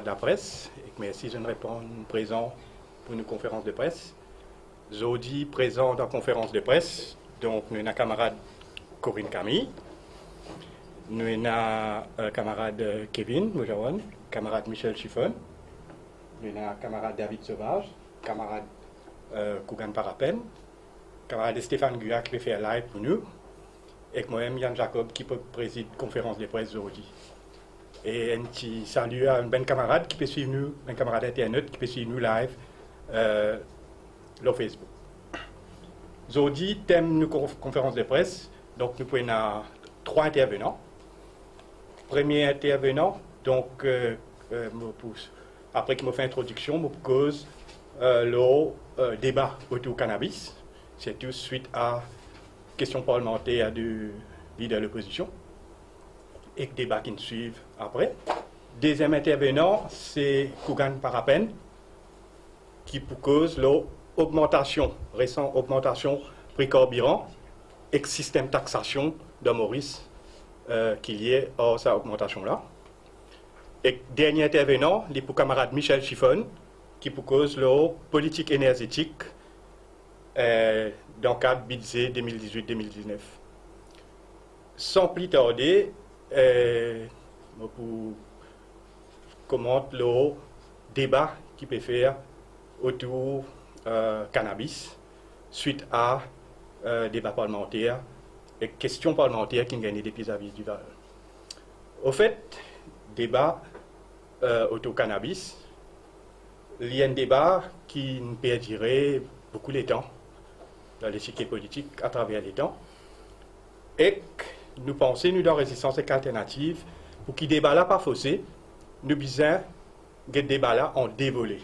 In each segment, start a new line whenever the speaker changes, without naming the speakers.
de la presse, et merci de nous répondre présent pour une conférence de presse. Jeudi, présent dans la conférence de presse, donc nous avons un camarade Corinne Camille, nous avons un camarade Kevin Moujawan, camarade Michel Chiffon, nous avons un camarade David Sauvage, camarade Kougan Parapen, camarade Stéphane Gua qui peut faire live pour nous, et moi-même Yann Jacob qui peut présider la conférence de presse aujourd'hui. Et un petit salut à un bon camarade qui peut suivre nous, un camarade internet qui peut suivre nous live sur Facebook. Aujourd'hui, thème de conférence de presse, donc nous prenons 3 intervenants. Premier intervenant, donc après qu'il m'a fait introduction, je pose le débat autour du cannabis. C'est tout suite à question parlementaire du leader de l'opposition et le débat qui nous suivent après. Deuxième intervenant, c'est Kougan Parapen, qui cause l'augmentation, récente augmentation prix carburant et le système de taxation de Maurice qui est lié à cette augmentation-là. Et dernier intervenant, le camarade Michel Chiffon, qui cause la politique énergétique dans le cadre budget 2018-2019. Sans plus tarder, pour commenter le débat qui peut faire autour cannabis suite à débat parlementaire et questions parlementaires qui ont gagné depuis la visite du Val. Au fait, débat autour cannabis, il y a un débat qui peut durer beaucoup de temps dans l'échiquier politique à travers les temps et nous pensons, nous, dans Résistance et Alternative, pour qu'il débat là pas faussé, nous besoin que débat là en dévolé.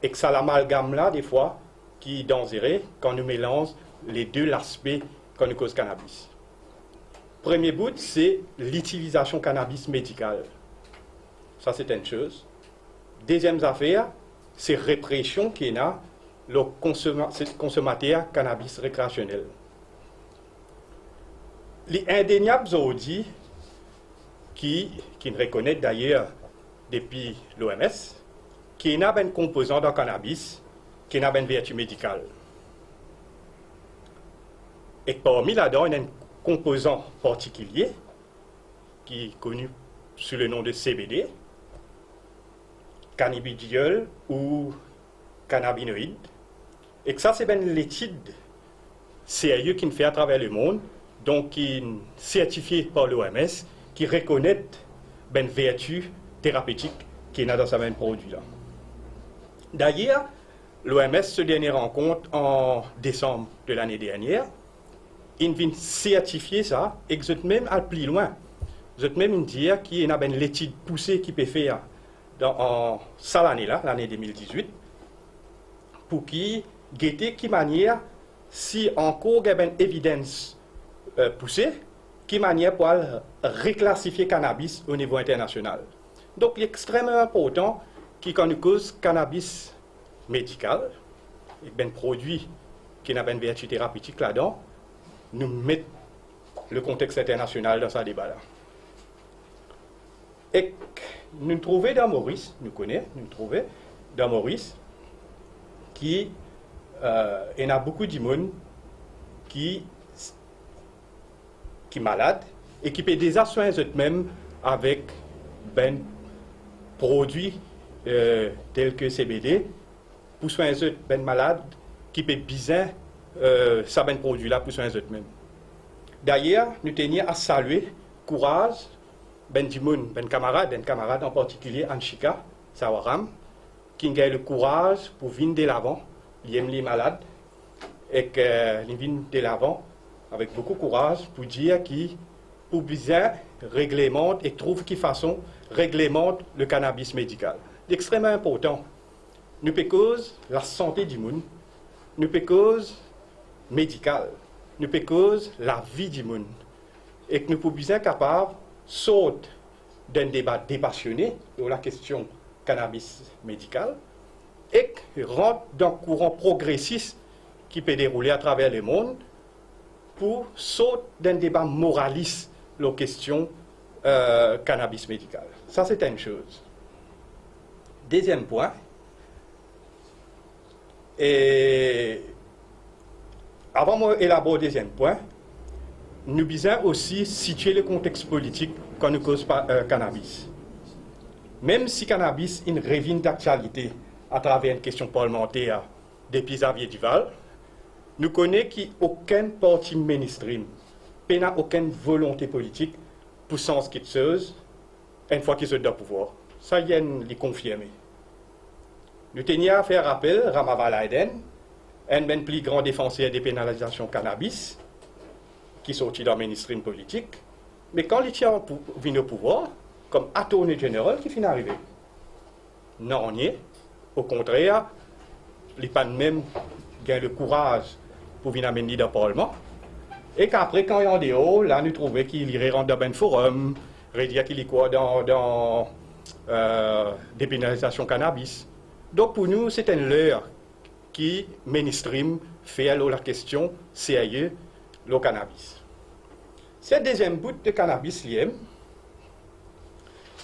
Et que ça l'amalgame là, des fois, qui est dangereux quand nous mélangeons les deux aspects quand nous cause cannabis. Premier bout, c'est l'utilisation cannabis médicale. Ça, c'est une chose. Deuxième affaire, c'est répression qui est là, le consommateur cannabis récréationnel. Les indéniables aujourd'hui, qui nous reconnaissent d'ailleurs depuis l'OMS, qui n'a un composant dans le cannabis, qui n'a une vertu médicale. Et parmi là-dedans, il y a un composant particulier, qui est connu sous le nom de CBD, cannabidiol ou cannabinoïde. Et que ça, c'est une étude sérieuse qui nous fait à travers le monde, donc qui est certifié par l'OMS, qui reconnaît une vertu thérapeutique qui est dans ce même produit-là. D'ailleurs, l'OMS se dernière rencontre en décembre de l'année dernière, il vient certifier ça, et que vous même aller plus loin. Vous êtes même dire qu'il y a une étude poussée qui peut faire en cette année-là, l'année 2018, pour qui guetter qui manière, si encore il y a une évidence poussée, qui manière pour reclassifier cannabis au niveau international. Donc, il est extrêmement important qu'on cause cannabis médical, et un produit qui n'a pas une vertu thérapeutique là-dedans, nous met le contexte international dans ce débat-là. Et nous trouvons dans Maurice, nous trouvons dans Maurice, qui il y a beaucoup de monde qui malade et qui peut déjà soigner eux-mêmes avec ben produits tels que CBD pour soigner eux ben malade qui peut bien ça ben produit là pour soigner eux-mêmes. D'ailleurs, nous tenions à saluer courage ben Dimoun, ben camarade en particulier Anchika Sawaram qui a le courage pour venir de l'avant, il aime les malades et qu'il vient de l'avant avec beaucoup de courage pour dire qu'il pour bien réglemente et trouve qui façon réglemente le cannabis médical. C'est extrêmement important. Nous peut cause la santé du monde, nous peut cause médicale, nous peut cause la vie du monde. Et que nous pouvons bien capable sauter d'un débat dépassionné sur la question cannabis médical et rentre dans le courant progressiste qui peut dérouler à travers le monde pour sauter d'un débat moraliste la question cannabis médical. Ça, c'est une chose. Deuxième point, et avant moi élaborer le deuxième point, nous devons aussi situer le contexte politique quand nous cause cannabis. Même si cannabis est une revient d'actualité à travers une question parlementaire depuis Xavier Duval, nous connaissons qu'aucun parti mainstream n'a aucune volonté politique pour sens qui chose une fois qu'ils sont dans le pouvoir. Ça y est, les confirmer. Nous tenions à faire appel à Ramaval Aiden, un des plus grands défenseurs des pénalisations cannabis, qui sortit dans le mainstream politique, mais quand il tient venu au pouvoir, comme attorney général qui finit arrivé. Non, on y est. Au contraire, il n'a pas même le courage pour venir amener dans le Parlement. Et qu'après, quand il est en dehors, là, nous trouvons qu'il irait rendre dans un forum, dire qu'il est quoi dans des pénalisations cannabis. Donc pour nous, c'est une leurre qui, mainstream, fait la question sérieuse, le cannabis. Ce deuxième bout de cannabis lié,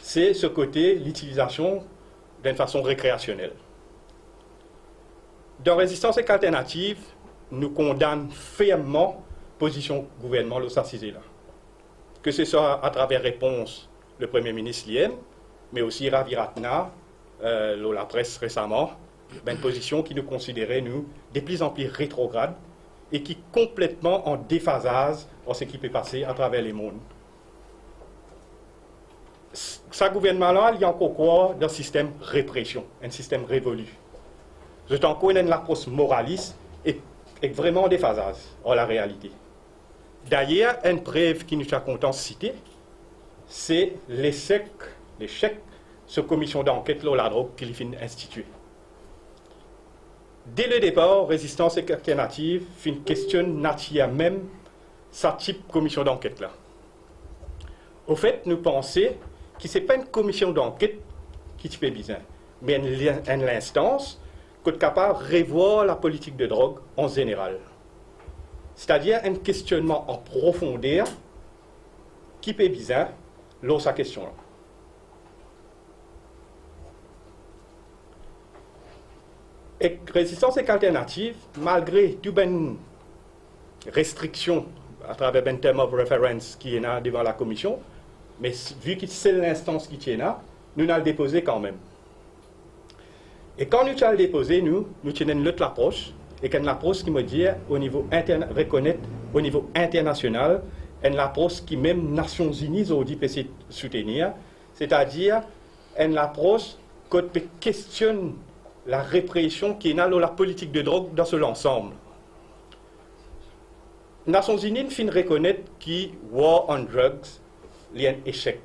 c'est ce côté, l'utilisation d'une façon récréationnelle. Dans Résistance et Alternative, nous condamnons fermement la position gouvernement de s'assiser là. Que ce soit à travers réponse le Premier ministre Liem, mais aussi Ravi Ratna, la presse récemment, une position qui nous considérait, nous, de plus en plus rétrograde et qui est complètement en déphasage en ce qui peut passer à travers les mondes. Ce gouvernement-là, il y a encore quoi dans le système répression, un système révolu. C'est encore une approche moraliste et vraiment en déphasage en la réalité. D'ailleurs, une preuve qui nous a content de citer, c'est l'échec de cette commission d'enquête sur la drogue qu'il finit instituée. Dès le départ, Résistance et Alternative questionne même sa type de commission d'enquête-là. Au fait, nous pensons que ce n'est pas une commission d'enquête qui fait besoin, mais une instance qui est capable de revoir la politique de drogue en général. C'est-à-dire un questionnement en profondeur qui fait besoin lors de sa question-là. Et Résistance et Alternative, malgré toutes les restrictions à travers un terme of reference qui est là devant la commission, mais vu que c'est l'instance qui est là, nous l'avons déposé quand même. Et quand nous l'avons déposé, nous tenons une autre approche, et une approche qui me dit, reconnaître au niveau international, une approche qui même les Nations Unies ont dit peut soutenir, c'est-à-dire une approche qui questionne la répression qui est dans la politique de drogue dans son ensemble. Les Nations Unies finissent reconnaître que War on Drugs est un échec.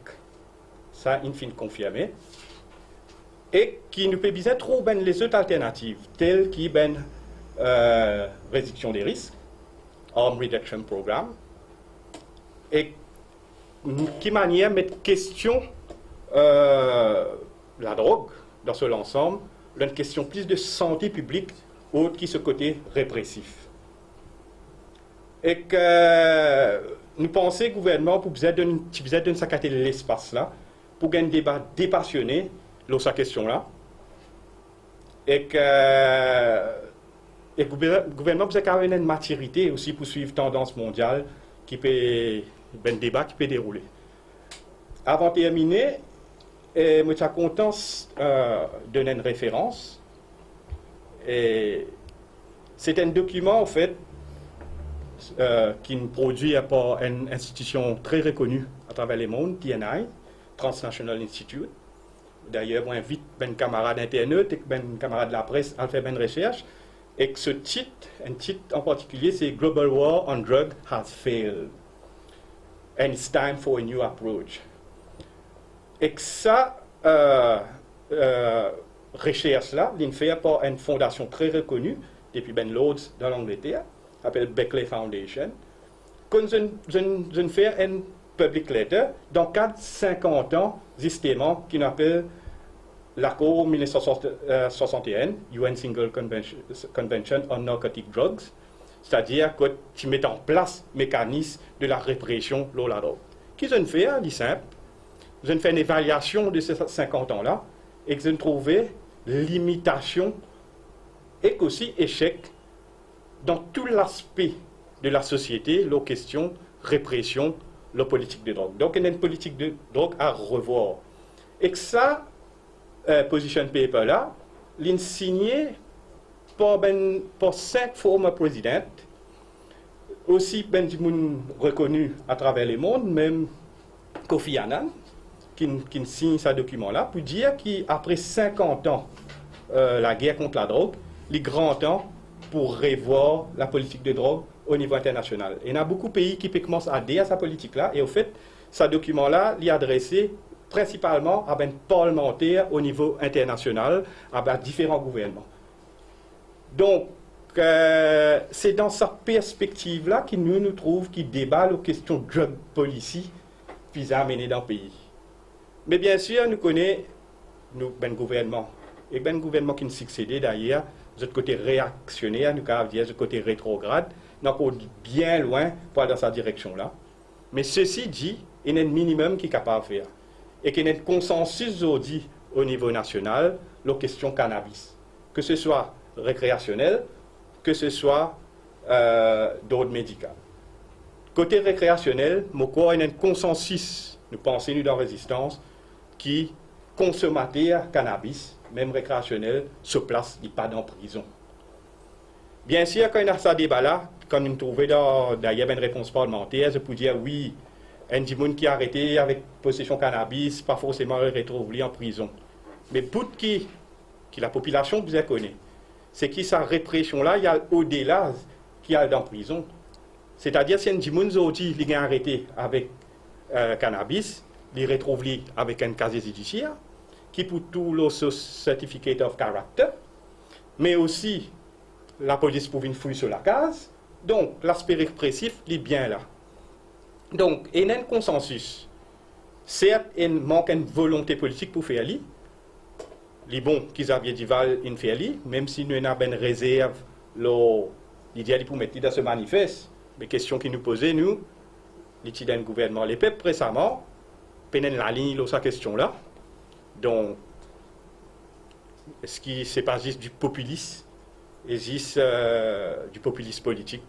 Ça, ils finissent confirmer. Et qui nous peut bien trouver les autres alternatives, telles que réduction des risques, Harm Reduction Program, et qui manière mettre question la drogue dans son ensemble, une question plus de santé publique autre que ce côté répressif. Et que nous pensons que le gouvernement pour besoin de s'accater l'espace là, pour gagner un débat dépassionné sur cette question-là. Et que le gouvernement peut avoir une maturité aussi pour suivre la tendance mondiale qui peut, un débat qui peut dérouler. Avant de terminer, je suis content de donner une référence. C'est un document, en fait, qui est produit par une institution très reconnue à travers le monde, TNI, Transnational Institute. D'ailleurs, j'invite mes camarades d'internet et mes camarades de la presse à faire une recherche. Et que ce titre, un titre en particulier, c'est Global War on Drug has failed. And it's time for a new approach. Et que ça, recherche-là, il fait par une fondation très reconnue, depuis Ben Lodz dans l'Angleterre, s'appelle Beckley Foundation, qu'on je fais un public letter dans le cadre de 50 ans, justement, qui appelle l'accord 1961, UN Single Convention on Narcotic Drugs, c'est-à-dire que tu mets en place le mécanisme de la répression de la drogue. Qui je fais, c'est simple, je ne fais une évaluation de ces 50 ans-là et que je ne trouvais limitation et aussi échec dans tout l'aspect de la société, la question répression, la politique de drogue. Donc, il y a une politique de drogue à revoir. Et que ça, position paper-là, l'in signé par 5 former présidents, aussi ben du monde reconnu à travers le monde, même Kofi Annan, qui signe ce document-là, pour dire qu'après 50 ans, la guerre contre la drogue, il est grand temps pour revoir la politique de drogue au niveau international. Et il y a beaucoup de pays qui commencent à adhérer à sa politique-là, et au fait, ce document-là, il est adressé principalement à des parlementaires au niveau international, à différents gouvernements. Donc, c'est dans cette perspective-là que nous trouvons qu'il débat la question de drug policy visa à mener dans le pays. Mais bien sûr, nous connaissons le gouvernement. Et le gouvernement qui nous succédait d'ailleurs, de côté réactionnaire, nous avons dit, de côté rétrograde, nous sommes bien loin pour aller dans cette direction-là. Mais ceci dit, il y a un minimum qui est capable de faire. Et qu'il y a un consensus aujourd'hui au niveau national, la question cannabis. Que ce soit récréationnel, que ce soit d'ordre médical. Côté récréationnel, il y a un consensus, nous pensons, nous, dans Résistance, qui consommateur cannabis, même récréationnel, se place, il pas dans prison. Bien sûr, quand il y a ce débat-là, quand nous trouvons d'ailleurs une réponse parlementaire, je peux dire oui, un monde qui est arrêté avec possession cannabis, pas forcément retrouvé en prison. Mais pour qui la population vous connaît, c'est que sa répression-là, il y a au-delà qui est dans prison. C'est-à-dire, si un monde aujourd'hui est arrêté avec cannabis, il retrouve avec un casier judiciaire, qui pour tout le certificate of character, mais aussi la police pour une fouille sur la case. Donc, l'aspect répressif est bien là. Donc, il y a un consensus. Certes, il manque une volonté politique pour faire ça. Les bons qu'ils avaient dit valent faire ça, même si nous avons une réserve, l'idée pour mettre dans ce manifeste, les questions qui nous posaient, nous, les gouvernement, les peuples récemment, peuvent la ligne sur cette question-là. Donc, est-ce que ce n'est pas juste du populisme, et juste du populisme politique,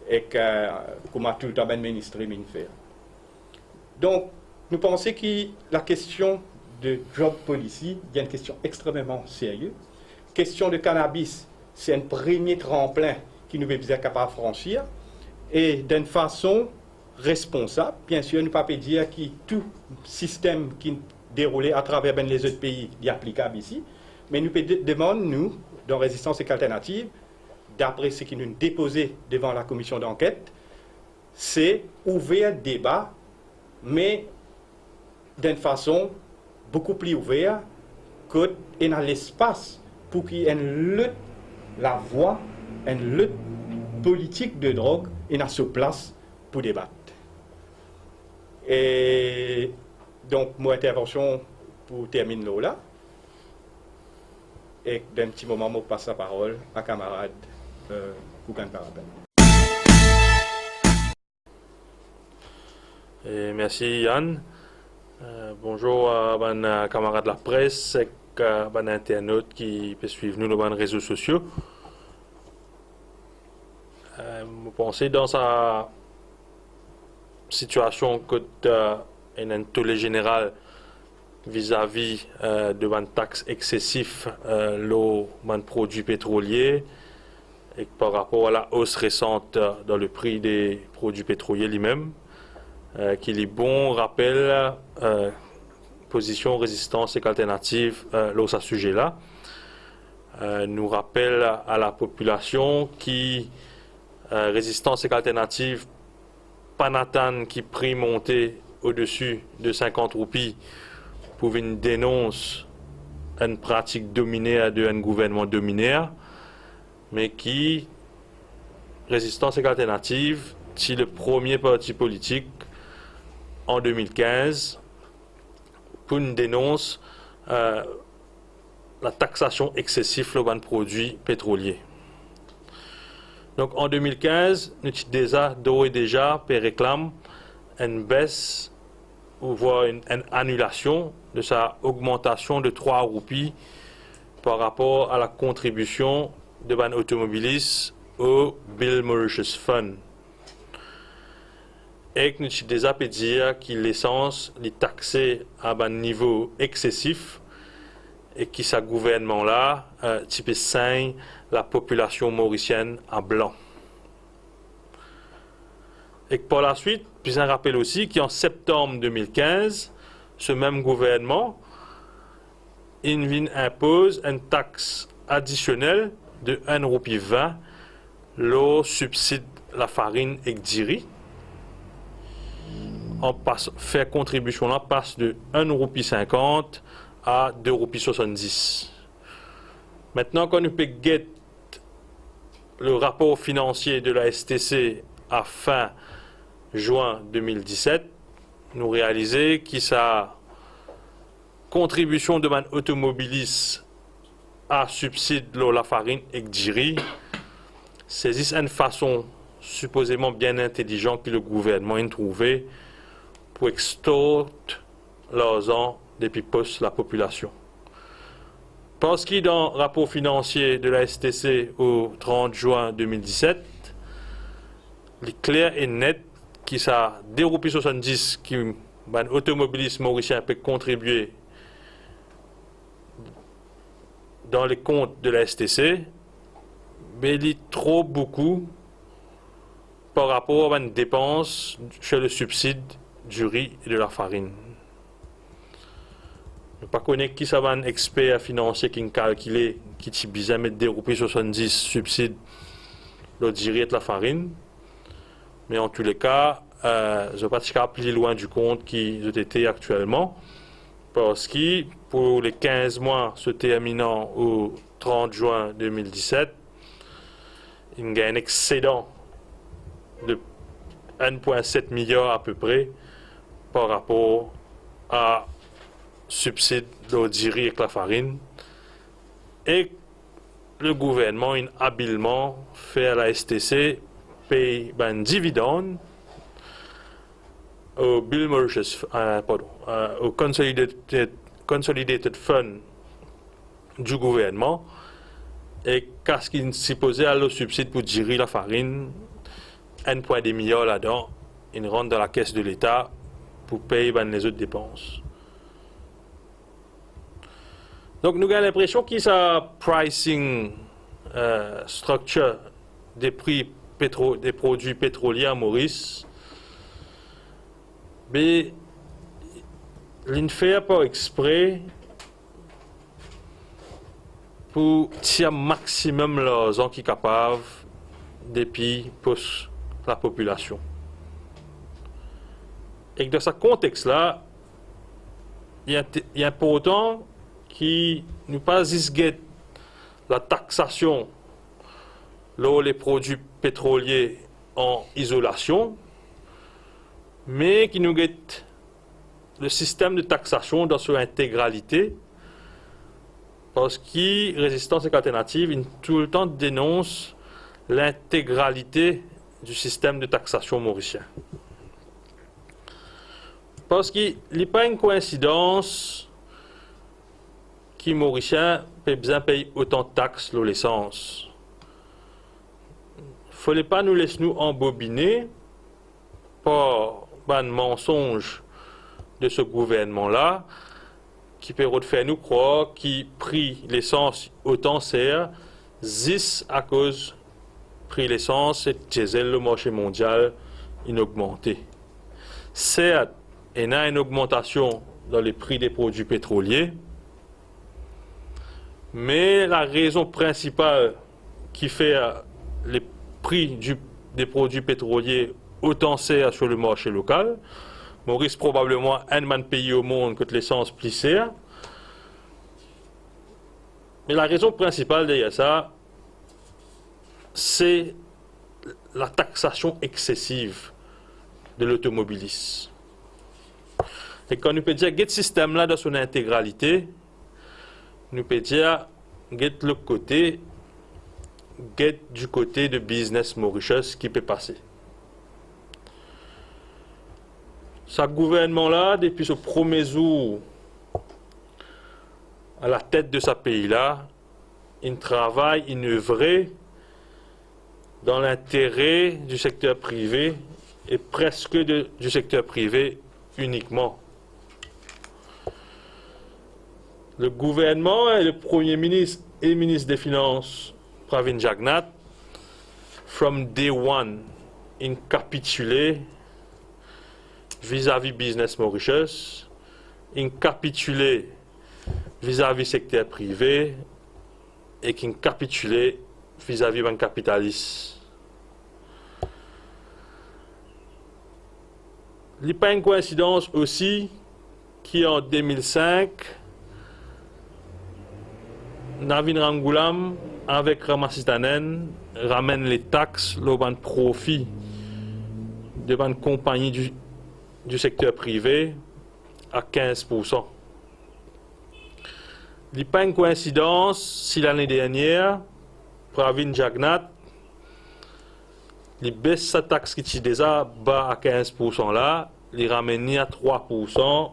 et que, comme tout le temps, le ministre fait. Donc, nous pensons que la question de drug policy est une question extrêmement sérieuse. La question de cannabis, c'est un premier tremplin qui nous est capable de franchir, et d'une façon responsable. Bien sûr, nous ne pouvons pas dire que tout système qui déroulé à travers les autres pays est applicable ici, mais nous demandons, nous, dans Résistance et Alternative, d'après ce qui nous déposé devant la commission d'enquête, c'est ouvrir le débat, mais d'une façon beaucoup plus ouverte qu'il y a l'espace pour qu'il y ait une lutte, la voie, une lutte politique de drogue, et à sa place pour débattre. Et donc, mon intervention pour terminer là. Et d'un petit moment, je passe la parole à camarade Koukan Parapet.
Merci Yann. Bonjour à mes camarades de la presse et à mes internautes qui peuvent suivre nous dans les réseaux sociaux. Je pense dans sa situation que un intérêt général vis-à-vis de une taxe excessive sur les produits pétroliers et par rapport à la hausse récente dans le prix des produits pétroliers lui-même, qu'il est bon rappel position résistance et alternative sur ce sujet-là. Nous rappelle à la population qui résistance et alternative pas n'attendre qui prix monter au-dessus de 50 roupies pour une dénonce une pratique dominée de un gouvernement dominaire, mais qui résistance et alternative si le premier parti politique en 2015 pour une dénonce la taxation excessive sur les produits pétroliers. Donc en 2015, nous avons déjà réclame une baisse voir une annulation de sa augmentation de 3 roupies par rapport à la contribution de ban automobilistes au Bill Mauritius Fund. Et que nous avons déjà pu dire que l'essence est taxée à un niveau excessif et que ce gouvernement-là type signe la population mauricienne en blanc. Et que par la suite, puis un rappel aussi qu'en septembre 2015, ce même gouvernement impose une taxe additionnelle de 1,20 roupie le subside la farine et diri. On passe, faire contribution là passe de 1,50 roupie à 2,70 roupies. Maintenant, quand nous peut get le rapport financier de la STC à fin juin 2017, nous réalisons que sa contribution de man automobiliste à subside la farine et diri saisissent une façon supposément bien intelligente que le gouvernement a trouvé pour extorquer l'argent depuis poste la population. Parce que dans le rapport financier de la STC au 30 juin 2017, il est clair et net que ça 2,70 roupies qui un automobiliste mauricien peut contribuer dans les comptes de la STC, mais il est trop beaucoup par rapport à une dépense sur le subside du riz et de la farine. Je ne connais pas qui ça va un expert financier qui a calculé qui est bizarre mettre 2,70 roupies subside le riz et de la farine. Mais en tous les cas, je ne vais pas plus loin du compte qui était actuellement. Parce que pour les 15 mois se terminant au 30 juin 2017, il y a un excédent de 1,7 milliard à peu près par rapport à subside de riz et de la farine. Et le gouvernement a habilement fait à la STC paye un dividende au Bill Mauritius, au Consolidated Fund du gouvernement et qu'est-ce qui s'est posé à le subside pour gérer la farine, 1,2 milliard là-dedans, il rentre dans la caisse de l'État pour payer les autres dépenses. Donc nous avons l'impression que sa pricing structure des prix des produits pétroliers à Maurice, mais il ne fait pas exprès pour tirer maximum l'argent qui est capable depuis pour la population. Et dans ce contexte-là, il est important qu'il nous pas guette la taxation là les produits pétroliers en isolation, mais qui nous guette le système de taxation dans son intégralité, parce que Résistance et Alternative, il tout le temps dénonce l'intégralité du système de taxation mauricien. Parce qu'il n'est pas une coïncidence que les Mauriciens peuvent bien payer autant de taxes sur l'essence. Il ne fallait pas nous laisser nous embobiner par un mensonge de ce gouvernement-là qui peut faire nous croire qu'il prix l'essence autant sert, 10 à cause prix l'essence et diesel le marché mondial in augmenté. Certes, il y a une augmentation dans les prix des produits pétroliers, mais la raison principale qui fait les prix des produits pétroliers autant sert sur le marché local, Maurice probablement un pays au monde que l'essence plus sert. Mais la raison principale derrière ça, c'est la taxation excessive de l'automobilisme. Et quand nous peut dire que ce système-là dans son intégralité, nous peut dire que le côté, du côté de business Mauritius qui peut passer. Ce gouvernement-là, depuis ce premier jour à la tête de ce pays-là, il travaille, il œuvre dans l'intérêt du secteur privé et presque du secteur privé uniquement. Le gouvernement et le Premier ministre et ministre des Finances, Pravin Jagnnath, from day one, il capitulé vis-à-vis Business Mauritius, il capitulé vis-à-vis secteur privé et qui capitulé vis-à-vis banque capitaliste. Il n'y a pas une coïncidence aussi qu'en 2005, Navin Ramgoolam avec Ramasistanen ramène les taxes, le profit de la compagnie du secteur privé à 15%. Il n'y a pas une coïncidence si l'année dernière, Pravin Jagnnath, il baisse sa taxe qui était déjà bas à 15% là, il ramène à 3%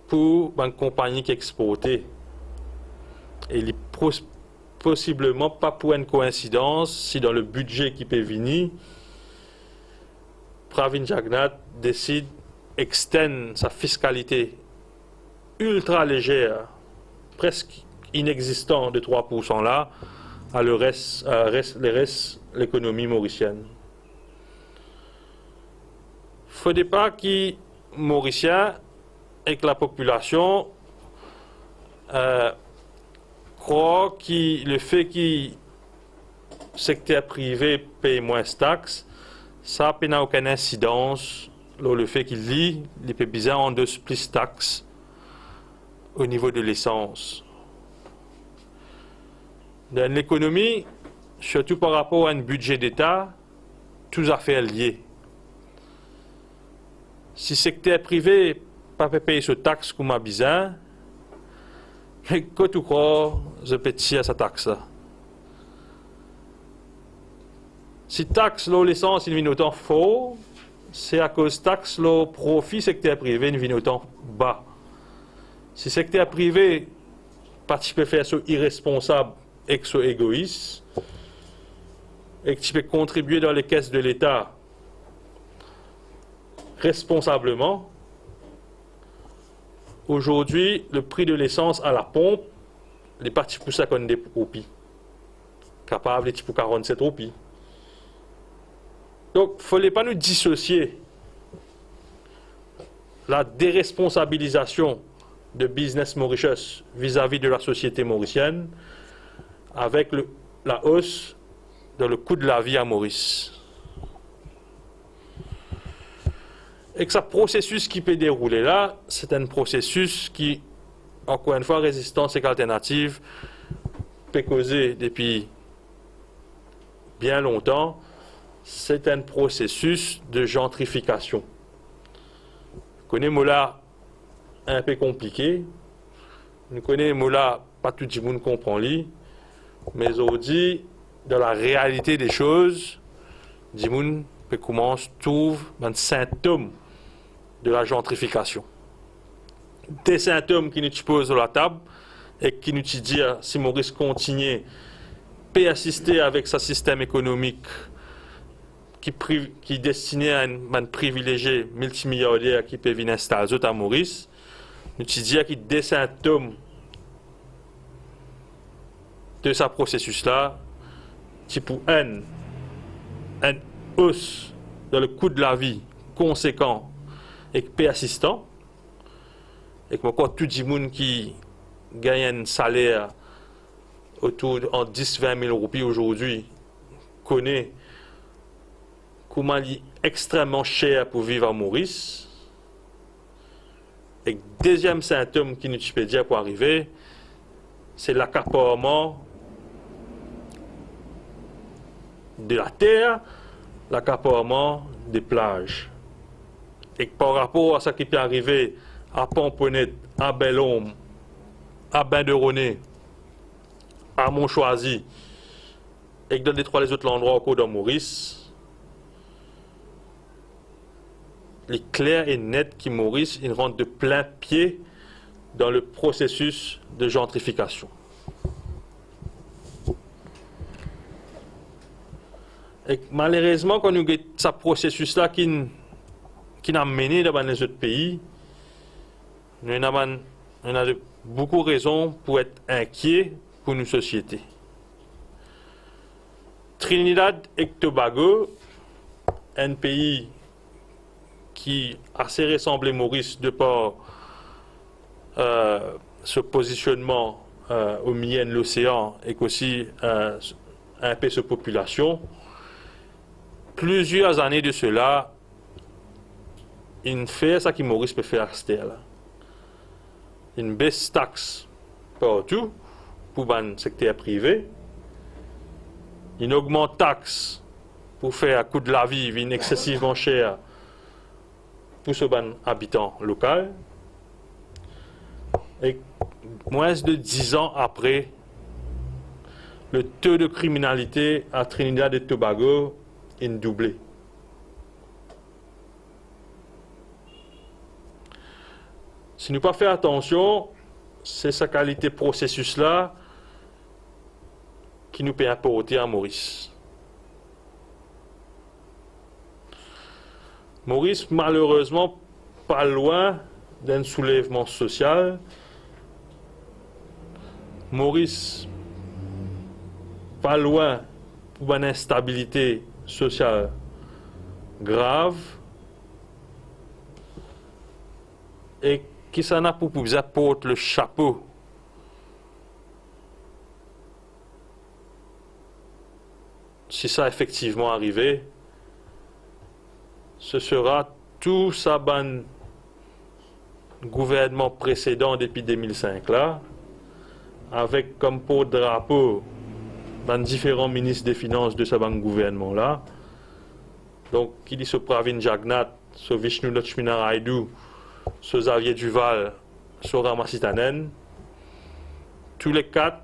pour une compagnie qui exportait. Et il n'est possiblement pas pour une coïncidence si dans le budget qui peut venir, Pravin Jagnnath décide d'extendre sa fiscalité ultra légère, presque inexistante de 3% là, à l'économie mauricienne. Il ne faudrait pas que Mauriciens et que la population croient que le fait que le secteur privé paye moins de taxes, ça n'a aucune incidence sur le fait qu'il paye bien en deux plus de taxes au niveau de l'essence. Dans l'économie, surtout par rapport à un budget d'État, tout affaires liées. Si le secteur privé ne peut pas payer ce taxe comme a besoin, mais quand tu crois, je peux tirer cette taxe-là. Si taxe l'essence est autant fort, c'est à cause de taxe le profit secteur privé est autant bas. Si le secteur privé participe à faire ce irresponsable et ce égoïste, et que tu peux contribuer dans les caisses de l'État responsablement, aujourd'hui, le prix de l'essence à la pompe, les partis pour 50 roupies. Capable, les pour 47 roupies. Donc, il ne fallait pas nous dissocier la déresponsabilisation de Business Mauritius vis-à-vis de la société mauricienne avec la hausse dans le coût de la vie à Maurice. Et que ce processus qui peut dérouler là, c'est un processus qui, encore une fois, résistance et alternative, peut causer depuis bien longtemps. C'est un processus de gentrification. Vous connaissez Mola un peu compliqué. Vous connaissez Mola, pas tout le monde comprend lui. Mais aujourd'hui, dans la réalité des choses, le monde commence à trouver un symptôme de la gentrification. Des symptômes qui nous posent sur la table et qui nous disent si Maurice continue à assister avec sa système économique qui est destiné à un privilégié multimilliardaire qui peut venir installer à Maurice, nous disons qu'il y a des symptômes de ce processus-là, qui pour un hausse dans le coût de la vie conséquent et persistant, et que encore tout le monde qui gagne un salaire autour de 10-20 000 roupies aujourd'hui connaît comment il est extrêmement cher pour vivre à Maurice. Et le deuxième symptôme qui nous peut dire pour arriver, c'est l'accaparement de la terre, l'accaparement des plages. Et par rapport à ce qui peut arriver à Pomponnet, à Bel-Homme, à Bain-de-Roné, à Montchoisy, et que dans les autres endroits au cours de Maurice, il est clair et net que Maurice il rentre de plein pied dans le processus de gentrification. Et malheureusement, quand nous avons ce processus-là qui n'a mené dans les autres pays, nous avons beaucoup de raisons pour être inquiets pour nos sociétés. Trinidad et Tobago, un pays qui assez ressemblait Maurice de par ce positionnement au milieu de l'océan et aussi un peu sa population. Plusieurs années de cela, il fait ça que Maurice peut faire à cette là. Il baisse taxes partout pour le secteur privé. Il augmente taxes pour faire un coût de la vie excessivement cher pour ce habitant local. Et moins de 10 ans après, le taux de criminalité à Trinidad et Tobago est doublé. Si nous ne pas faire attention, c'est sa qualité processus-là qui nous peut apporter à Maurice. Maurice, malheureusement, pas loin d'un soulèvement social. Maurice, pas loin pour une instabilité sociale grave. Et qui s'en a pour vous apporter le chapeau si ça effectivement arrivé, ce sera tout ça ban gouvernement précédent depuis 2005 là, avec comme porte-drapeau différents ministres des Finances de ce gouvernement là. Donc, qui dit ce Pravin Jagnat, ce Vishnu Lakshminarayalu, ce Xavier Duval, ce Ramasitanen, tous les quatre,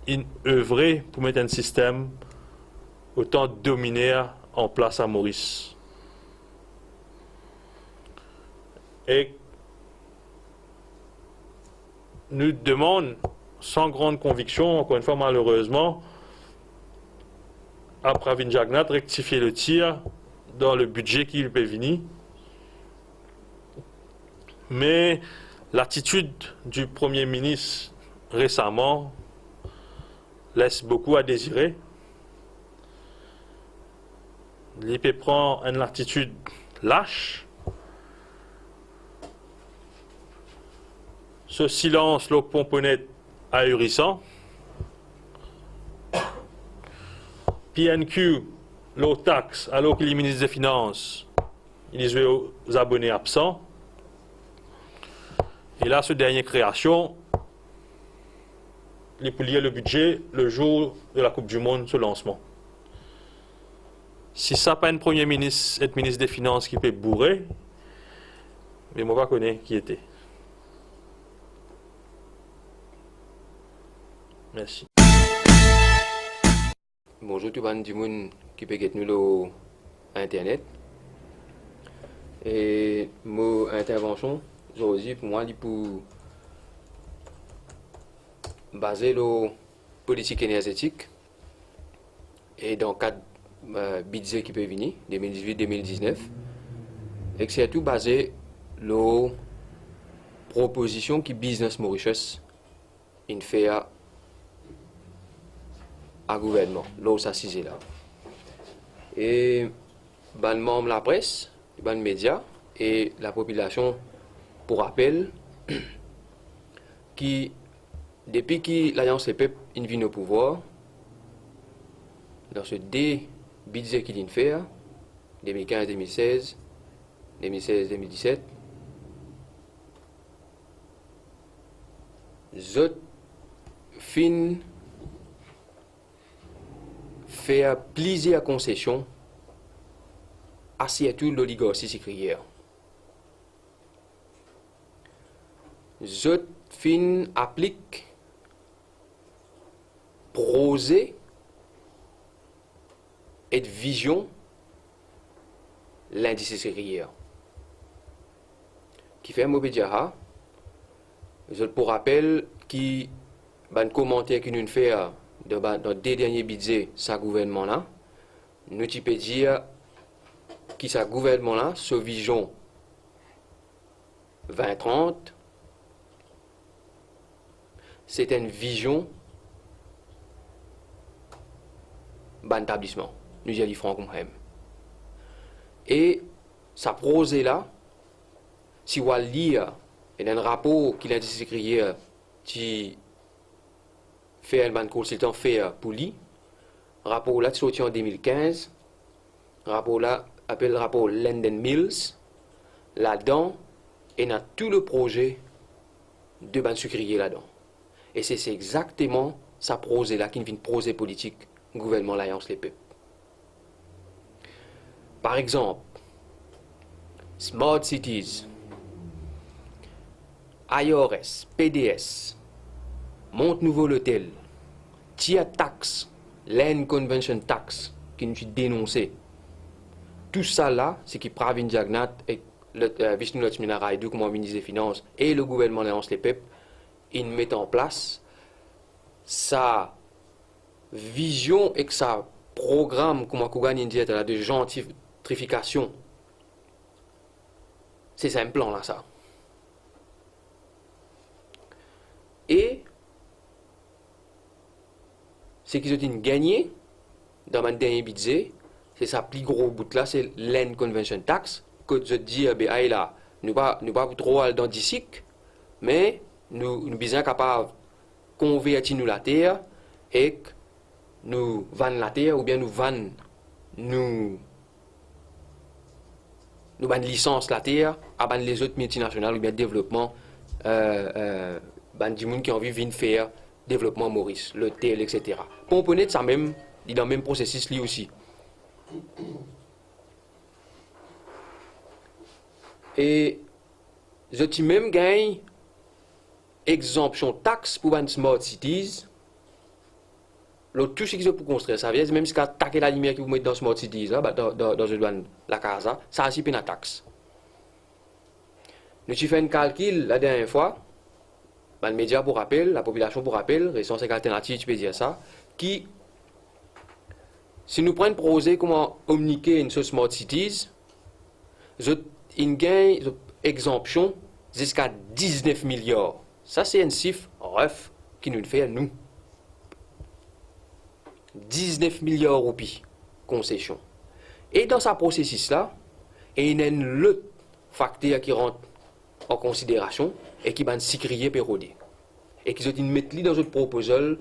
ils œuvraient pour mettre un système autant dominaire en place à Maurice. Et nous demandons, sans grande conviction, encore une fois malheureusement, à Pravin Jagnat rectifier le tir dans le budget qui lui peut venir. Mais l'attitude du Premier ministre récemment laisse beaucoup à désirer. L'IP prend une attitude lâche. Ce silence, le pomponnet ahurissant. PNQ, l'eau taxe, alors qu'il est ministre des Finances, il est aux abonnés absents. Et là, ce dernier création, il est pour lier le budget le jour de la Coupe du Monde, ce lancement. Si ça pas un Premier ministre et ministre des Finances qui peut bourrer, mais moi pas connaître qui était. Merci.
Bonjour tout le monde qui peut être nous sur Internet. Et mon intervention aujourd'hui pour moi, pour baser la politique énergétique et dans le cadre budget qui peut venir, 2018-2019, et que c'est tout basé sur proposition qui Business Mauritius in fait à gouvernement, là où ça s'est là. Et les membres de la presse, les médias et la population, pour rappel, qui, depuis que l'Alliance des peuples est venue au pouvoir, dans ce budget qu'il a fait, 2015-2016, 2016-2017, zot fin fait plaisir à concession à tout l'oligarchie sécrière. Zot fin applique projet et vision l'indice sécrière. qui fait un mauvais dia. Je pour rappel qui ban commentaire qui nous fait dans des derniers budgets sa gouvernement là, nous tu peux dire qui sa gouvernement là, ce vision 2030, c'est une vision ban établissement, nous y franc comme même. Et sa prose là, si on lire et un rapport qu'il a écrit qui fait un ban consultant fait pour lui, rapport là sorti en 2015, rapport là appelle le rapport London Mills, là-dedans et dans tout le projet de ban sucrier là-dedans. Et c'est exactement sa prose là qui vient projet politique gouvernement l'Alliance les peuples. Par exemple, Smart Cities, IRS, PDS, Monte Nouveau l'Hôtel, TIA Tax, Land Convention Tax, qui nous dénoncé. Tout ça là, c'est qui Pravin Jagnat et le Vishnu Lakshmi Naraydu, comme ministre des Finances, et le gouvernement l'Alliance les peuples, ils mettent en place sa vision et que sa programme, comme on gagne une diète de gentrification. C'est ça un plan là, ça. Et ce qu'ils ont gagné dans mon dernier budget, c'est sa plus gros bout là, c'est Land Convention Tax, que je dis, là, nous pas trop aller dans d'ici, mais nous sommes capables de convertir nous la terre et que nous vendons la terre ou bien nous vendons nous licence la terre à les autres multinationales ou bien développement du monde qui ont envie de faire développement Maurice, le tel, etc. Pour connaître ça même, il est dans le même processus lui aussi. Et je même gagne exemption taxe pour les smart cities. L'autre tout ce qu'ils ont pour construire, ça veut dire même si vous attaquez la lumière que vous mettez dans smart cities, là, dans la casa, ça a aussi une taxe. Nous avons fait un calcul la dernière fois, les médias pour rappel, la population pour rappel, récence alternative, tu peux dire ça, qui, si nous prenons projet comment communiquer une smart cities, il gagne une exemption jusqu'à 19 milliards. Ça, c'est un chiffre ref qui nous fait à nous. 19 milliards de roupies concession. Et dans ce processus-là, il y a un autre facteur qui rentre en considération et qui va s'écrire pérodé. Et qui sont mettre dans notre proposal,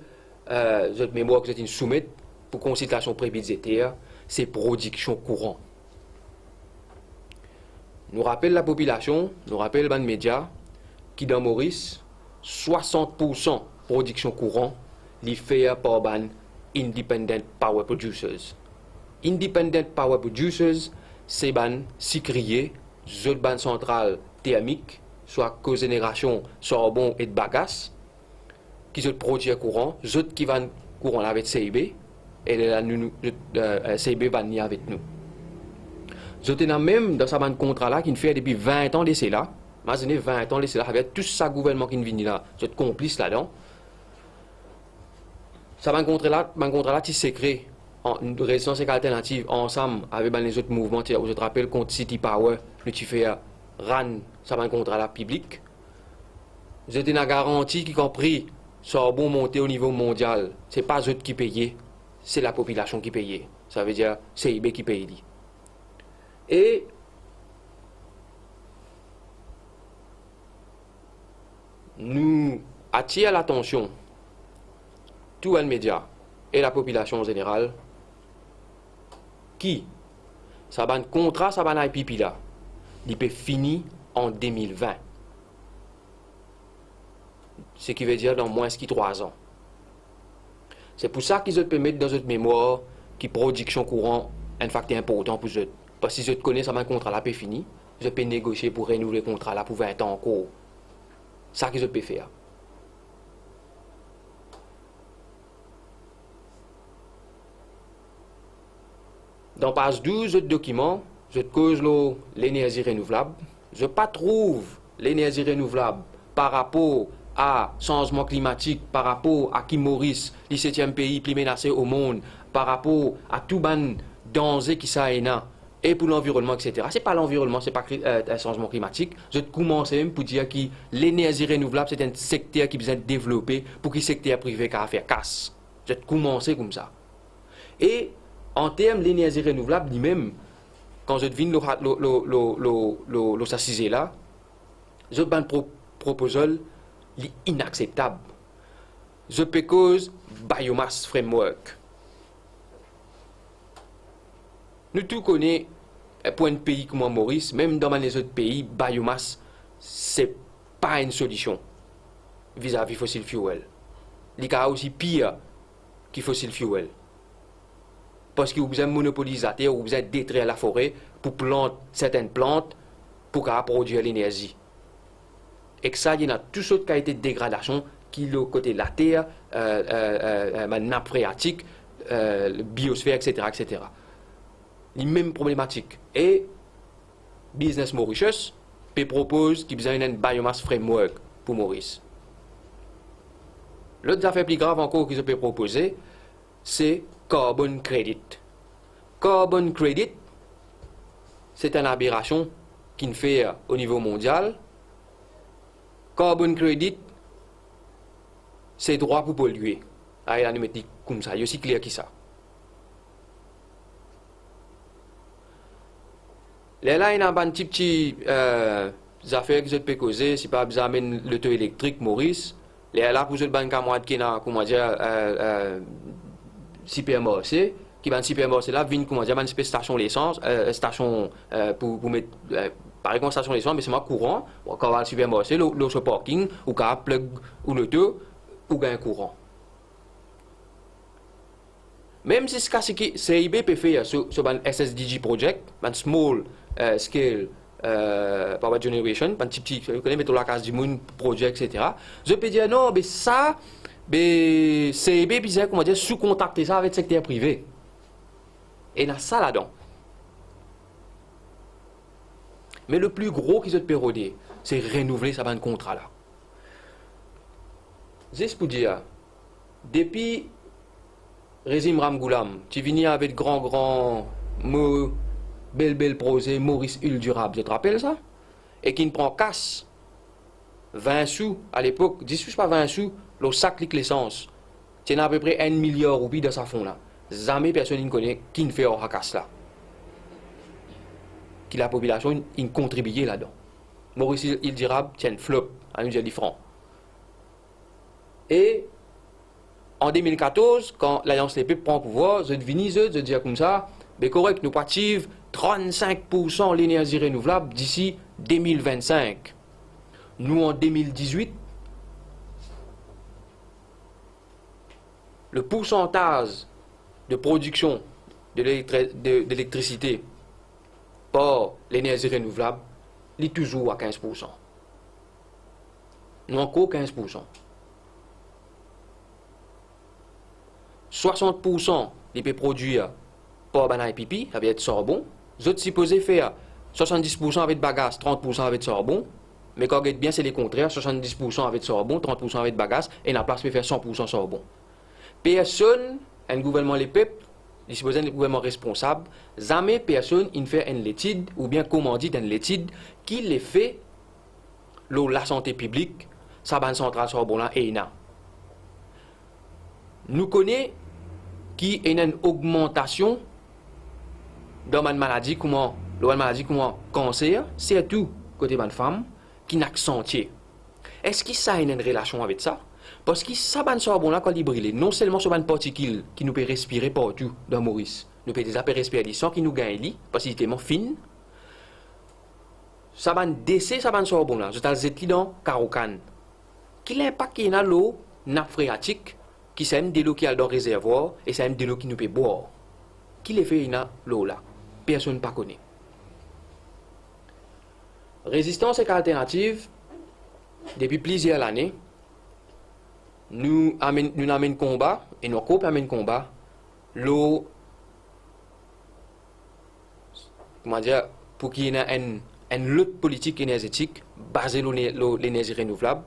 notre mémoire que nous soumettre pour consultation prébudgétaire, c'est production courante. Nous rappelle la population, nous rappelle les médias, qui dans Maurice, 60% production courant, les fait par ban Independent Power Producers. Independent Power Producers, c'est ban si crié, autres ban centrale thermique, soit cogénération, charbon et de bagasse, qui sont produits courant, autres qui vont courant avec CIB, et là, CIB va venir avec nous. Je tenais même dans ce contrat-là qui fait depuis 20 ans laissé là. Imaginez 20 ans laissé là, avec tout ce gouvernement qui vient là, je suis complice là-dedans. Ça contrat-là, qui s'est créé en une résistance alternative ensemble avec les autres mouvements. Je te rappelle contre City Power, nous tu fais RAN, ça contrat-là public. Je tenais la garantie qui compris ça bon monter au niveau mondial. Ce n'est pas eux qui payaient, c'est la population qui payait. Ça veut dire CIB qui paye. Et nous attirons l'attention, tous les médias et la population en général, qui, ça va un contrat, ça va un IPP là, il peut finir en 2020. Ce qui veut dire dans moins de 3 ans. C'est pour ça qu'ils peuvent mettre dans notre mémoire que production courant est un facteur important pour eux. Parce que si je connais ça, un contrat là, peut fini, je peux négocier pour renouveler le contrat là pour 20 ans encore. C'est ça que je peux faire. Dans page 12 de document, je cause l'énergie renouvelable. Je ne trouve l'énergie renouvelable par rapport à changement climatique, par rapport à qui Maurice, le 7e pays plus menacé au monde, par rapport à tout ban danger qui ça et pour l'environnement, etc. C'est pas l'environnement, c'est pas un changement climatique. Je commence même pour dire que l'énergie renouvelable, c'est un secteur qui besoin de développer pour que le secteur privé qui faire casse. Je commence comme ça. Et en termes d'énergie renouvelable, lui-même, quand je devine le là, je propose l'inacceptable. Je peux cause biomass framework. Nous tous connaissons, pour un pays comme Maurice, même dans les autres pays, biomasse, c'est pas une solution vis-à-vis fossil fuel. Il y a aussi pire que fossil fuel. Parce que vous avez monopolisé, vous avez détruit la forêt pour planter certaines plantes pour produire l'énergie. Et que ça, il y a toutes sortes de qualités de dégradation qui est le côté de la terre, la nappe phréatique, biosphère, etc., etc. Les mêmes problématiques. Et Business Mauritius propose qu'il y ait une biomass framework pour Maurice. L'autre affaire plus grave encore que je peux proposer, c'est carbon credit. Carbon credit, c'est une aberration qui fait au niveau mondial. Carbon credit, c'est droit pour polluer. Ah, il a mis comme ça, il est aussi clair que ça. Là, il y a un petit affaire que je peux causer, si pas besoin de l'auto électrique, Maurice. Là, pour le banque à moi, qui a, comment dire, supermarché, qui va supermarché là, vient, comment dire, une station d'essence, station pour mettre, par exemple, station d'essence, mais c'est moi courant, quand on va au supermarché, le parking, ou quand on plug ou l'auto, ou un courant. Même si c'est ce que CIB peut faire sur un SSDG project, un small scale power generation, un petit, vous connaissez, mettons la case du monde, project, etc. Je peux dire non, mais ça, CIB peut, comment dire, sous-contacter ça avec le secteur privé. Et il y a ça là-dedans. Mais le plus gros qu'ils ont pérodé, c'est renouveler ça un contrat là. Juste pour dire, depuis régime Ramgoulam, tu viens avec grand mots, belle prosé, Maurice Hull durable, tu te rappelles ça? Et qui ne prend casse 20 sous à l'époque, 10 sous, pas 20 sous, le sac de l'essence. Tu as à peu près 1 milliard de roupies dans sa fond là. Jamais personne ne connaît qui ne fait hors casse là. Qui la population il contribue là-dedans. Maurice Hull durable, tiens, flop, à nous dire francs. Et en 2014, quand l'Alliance Les Peuples prend pouvoir, je dis comme ça, mais correct, nous partivons 35% l'énergie renouvelable d'ici 2025. Nous, en 2018, le pourcentage de production de l'électricité par l'énergie renouvelable est toujours à 15%. Nous, encore 15%. 60% des produits par banane pipi, ça va être sorbon. Les autres supposés faire 70% avec bagasse, 30% avec sorbon. Mais quand on regarde bien, c'est les contraires. 70% avec sorbon, 30% avec bagasse, et la place peut faire 100% sorbon. Personne, un gouvernement les peuples, il suppose un gouvernement responsable, jamais personne ne fait une étude, ou bien commandite une étude, qui les fait la santé publique, sa banque centrale sorbon là, et là. Nous connaissons qu'il y a une augmentation dans une maladie comme le cancer, surtout côté de femme, qui n'accentue. Est-ce que ça a une relation avec ça? Parce que ça va bon là quand il brille, non seulement sur une particule qui nous peut respirer partout dans Maurice, nous peut déjà respirer sans qui nous gagne parce qu'il est tellement fine. Ça va décès, ça va bon là, je t'ai dit dans Carocan. Quel impact qu'il y a dans l'eau nappe phréatique? Qui c'est de l'eau qui est dans le réservoir et c'est de l'eau qui nous peut boire. Qui les fait dans l'eau là? Personne ne connaît. Résistance et alternative, depuis plusieurs années, nous amènons combat, et nos couples amènent combat, l'eau, comment dire, pour qu'il y ait une lutte politique énergétique basé sur l'énergie renouvelable.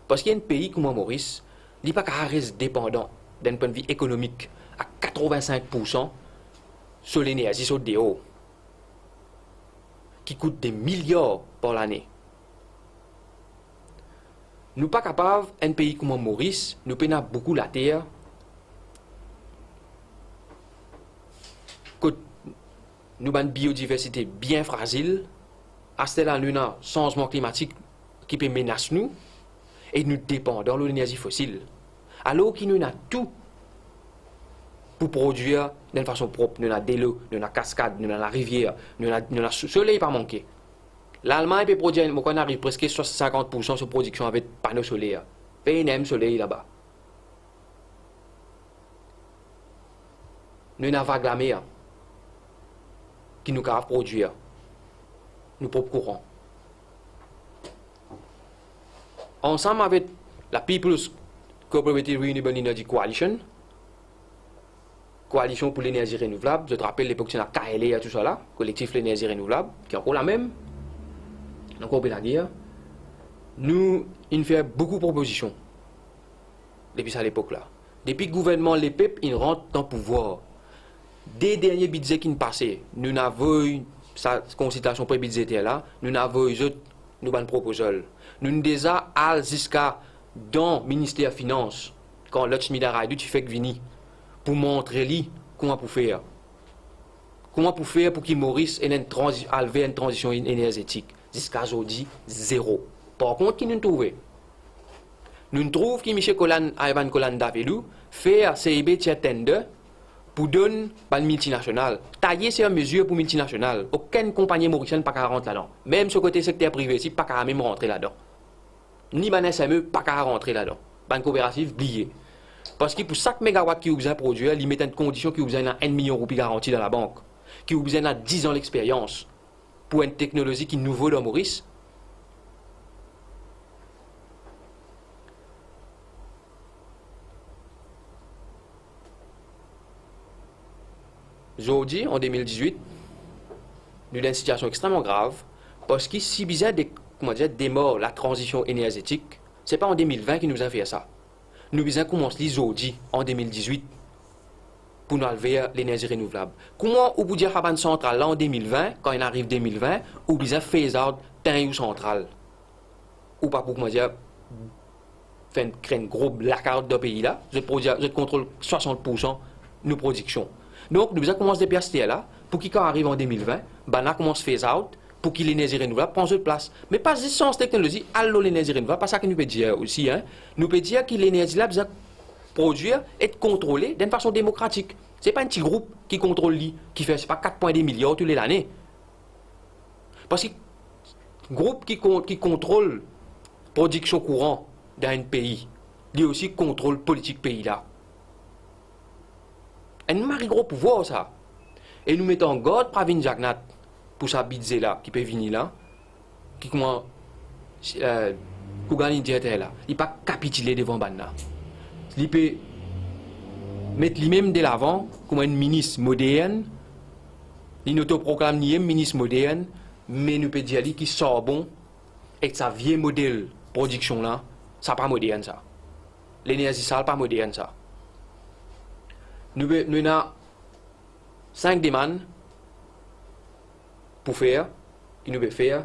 Parce qu'il y a un pays comme Maurice, il n'est pas qu'à rester dépendant d'un point de vue économique à 85% sur l'énergie, sur des hauts, qui coûte des milliards par l'année. Nous ne sommes pas capables, un pays comme Maurice, nous payons beaucoup la terre, que nous avons une biodiversité bien fragile, à ce là nous avons un changement climatique qui peut menacer nous, et nous dépendons de l'énergie fossile. Alors que nous avons tout pour produire d'une façon propre. Nous avons de l'eau, nous avons la cascade, nous avons la rivière, nous avons le soleil pas manqué. L'Allemagne peut produire, on arrive presque 50% de production avec panneaux solaires. PNM soleil là-bas. Nous avons vague la mer qui nous permet de produire nos propres courants. Ensemble avec la People's Cooperative Renewable Energy Coalition pour l'énergie renouvelable, je te rappelle l'époque où on a KLE, tout ça là, collectif l'énergie renouvelable, qui est encore la même, encore la guerre, nous, il fait beaucoup de propositions depuis à l'époque là. Depuis que le gouvernement, les peuples, ils rentrent dans le pouvoir. Des derniers budgets qui nous passaient, nous avons sa consultation pré-budgétaire là, nous avons nous avons proposé. Nous déjà allé jusqu'à dans le ministère des Finances, quand Lutz Raidou tu fais que vini, pour montrer lui comment pour faire. Comment pour faire pour qu'il Maurice ait une transition énergétique. Jusqu'à aujourd'hui, zéro. Par contre, qui nous trouve? Nous trouvons que Michel Colan, Ivan Colan Davelou, fait CIB tender pour donner une multinationale. Tailler ces mesures pour multinationales. Aucune compagnie mauricienne n'a pas rentrer là-dedans. Même ce côté secteur privé, si pas qu'à même rentrer là-dedans. Ni ban SME, pas qu'à rentrer là-dedans. Ban coopérative, oublié. Parce que pour chaque mégawatt qui vous besoin de produire, il met une condition qui vous besoin d'un 1 million de roupies garantie dans la banque. Qui vous besoin de 10 ans d'expérience pour une technologie qui est nouvelle dans Maurice. Aujourd'hui, en 2018, nous avons une situation extrêmement grave parce que si bizarre démarre la transition énergétique, ce n'est pas en 2020 qu'ils nous a fait ça. Nous avons commencé aujourd'hui, en 2018, pour nous enlever l'énergie renouvelable. Comment vous dire à la centrale là en 2020, quand il arrive 2020, ou bien phase out d'un centrale, ou pas pour comment dire faire créer un gros blackout dans le pays là, je contrôle 60% de nos productions. Donc nous avons commencé depuis ce là, pour qu'il quand arrive en 2020, là commence phase out, pour que l'énergie renouvelable prenne de place. Mais pas juste sans technologie, allô l'énergie renouvelable, pas ça que nous peut dire aussi. Hein. Nous peut dire que l'énergie là besoin produire et contrôler d'une façon démocratique. Ce n'est pas un petit groupe qui contrôle lui, qui fait pas 4,2 milliards tous les années. Parce que le groupe qui contrôle la production courante dans un pays, lui aussi contrôle politique pays là. Un mari gros pouvoir ça. Et nous mettons en garde Pravin Jagnat pour sa budget là, qui peut venir là, qui comment gagner directeur là. Il ne peut pas capituler devant Banna. Il peut mettre lui-même de l'avant comme un ministre moderne. Il n'autoproclame ni un ministre moderne, mais nous peut dire qu'il sort bon et que sa vieille modèle production là, ça pas moderne ça. L'énergie ça pas moderne ça. Nous avons 5 demandes pour faire, qui nous peut faire,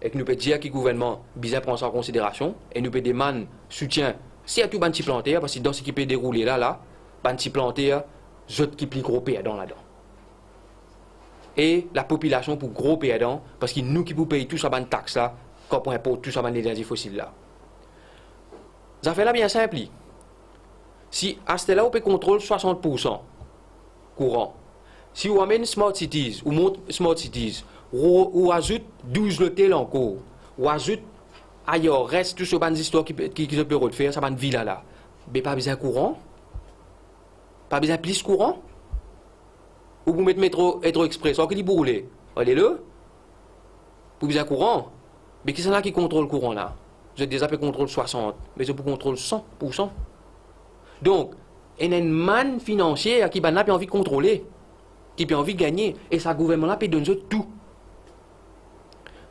et que nous peut dire que le gouvernement bien prend ça en considération, et nous peut demander soutien, si à tout ban petit planter, parce que dans ce qui peut dérouler là, ban petit planter, autres qui plie gros perdants là-dedans. Et la population pour gros perdants, parce que nous qui pouvons payer tout ça ban taxe là, quand on impose tout ça ban l'énergie fossile là. Ça fait là bien simple. Si à ce là on peut contrôler 60% courant, si on amène smart cities, ou monte smart cities, ou ajoute 12 hôtels encore, ou ajoute ailleurs, reste tout ce ban d'histoire qui se peut refaire, ça ban villa là. Mais pas besoin de courant, pas besoin de plus courant, ou vous mettez métro express, ou qui dit brûler, allez-le, pour besoin de courant, mais qui c'est là qui contrôle le courant là? Vous êtes déjà fait contrôle 60, mais je peux contrôler 100%. Donc, il y a une manne financière qui a envie de contrôler, qui a envie de gagner, et ce gouvernement-là peut donner tout.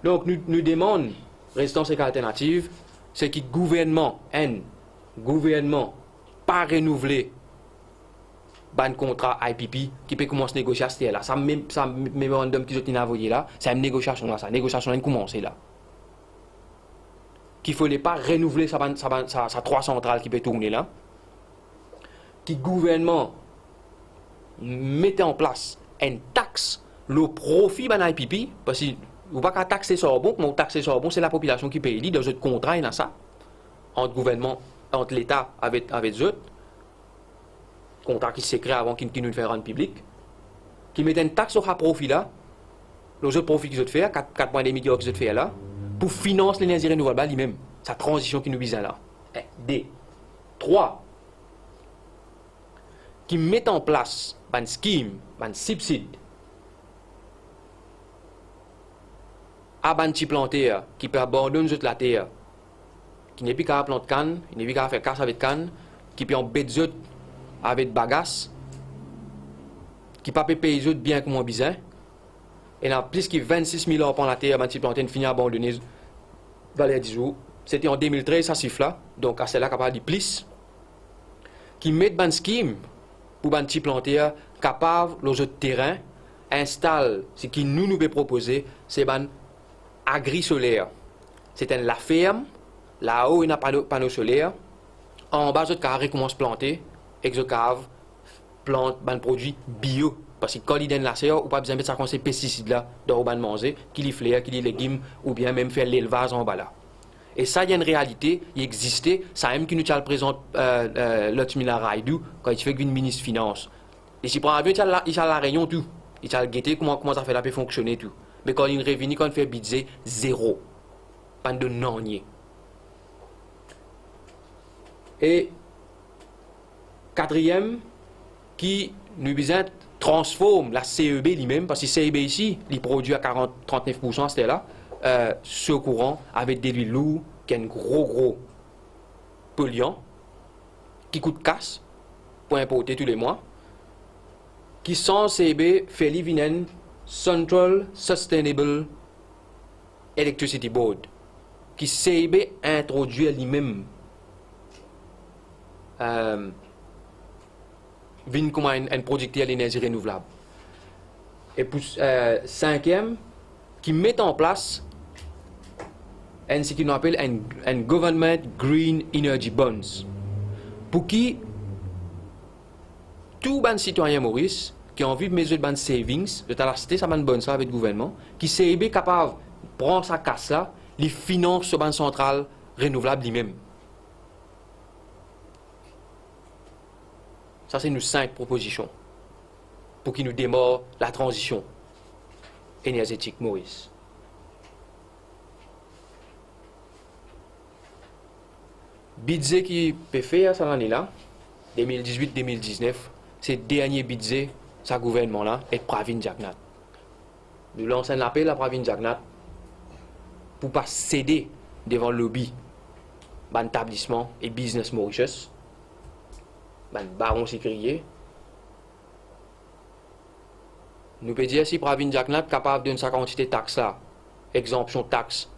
Donc, nous demandons résistance et alternative, c'est que gouvernement pas renouvelé ban contrat IPP qui peut commencer à négocier à ce là. Ça mémorandum qu'ils ont envoyé là, c'est une négociation là, ça négociation a commencé là. Qu'il ne fallait pas renouveler sa trois centrales qui peut tourner là. Qui gouvernement mettait en place une taxe le profit ban IPP parce que vous pas qu'à taxer sur bon, mais taxer sur bon, c'est la population qui paye. Dans un contrat, il y a ça entre gouvernement, entre l'État avec eux, contrat qui s'est créé avant qu'il nous fait rendre public, qui met une taxe sur le profit là, les autres profits qu'ils ont fait, 4,5 milliards qu'ils ont fait là, pour financer l'énergie renouvelable lui-même, sa transition qui nous vise là. D. 3. Qui met en place un scheme, un subside, à ban petit planté qui peut abandonner la terre, qui n'est plus qu'à planter canne, qui n'est plus qu'à faire casse avec canne, qui peut embêter avec bagasse, qui peut pas payer les autres bien comme un bizarre, et là plus que 26 000 € pour la terre, ban petit planté, fini abandonné, valait 10 jours. C'était en 2013, ça siffle là, donc à celle-là capable de plus, qui met ban scheme pour ban petit planté capable les autres terrains installe ce qui nous peut proposer, c'est ban agri-solaire. C'est la ferme, là-haut il y a un panneau solaire, en bas de carré commence à planter, et que cave plante ban produit bio. Parce que quand il donne la serre, ou pas besoin de mettre ça ces pesticides là dans le manger, qui les fleurs, qui les légumes, ou bien même faire l'élevage en bas là. Et ça, il y a une réalité, il existait, ça même qui nous le présente l'autre Raidou, quand il fait une ministre finance. Et si prend avion, il a la réunion tout. Il a le guetté comment ça fait la peut fonctionner tout. Mais quand il revient, quand il fait budget, zéro. Pas de non-nier. Et quatrième, qui nous besoin transforme la CEB lui-même, parce que CEB ici, il produit à 39%, c'était là, sur courant, avec des huiles lourdes, qui est un gros polluant, qui coûte casse, pour importer tous les mois, qui sans CEB fait l'IVINEN Central Sustainable Electricity Board, qui CEB introduit lui-même vient comme un producteur d'énergie renouvelable. Et pour cinquième, qui met en place ce qu'on appelle un Government Green Energy Bonds, pour qui tout ban citoyen Maurice qui a envie de mettre des savings, de la cité, ça ban bonne ça avec le gouvernement, qui CEB capable de prendre sa casse là, les finance sur ban centrale renouvelable lui-même. Ça, c'est nos 5 propositions pour qu'il nous démarre la transition énergétique, Maurice. Budget qui peut faire cette année-là, 2018-2019, c'est le dernier budget, ce gouvernement-là, et Pravin Jagnat. Nous lançons un appel à Pravin Jagnat pour ne pas céder devant le lobby, l'établissement et business Mauritius. Baron sécurier. Nous pouvons dire si Pravin Jagnat est capable de donner sa quantité de taxes là, exemption de taxes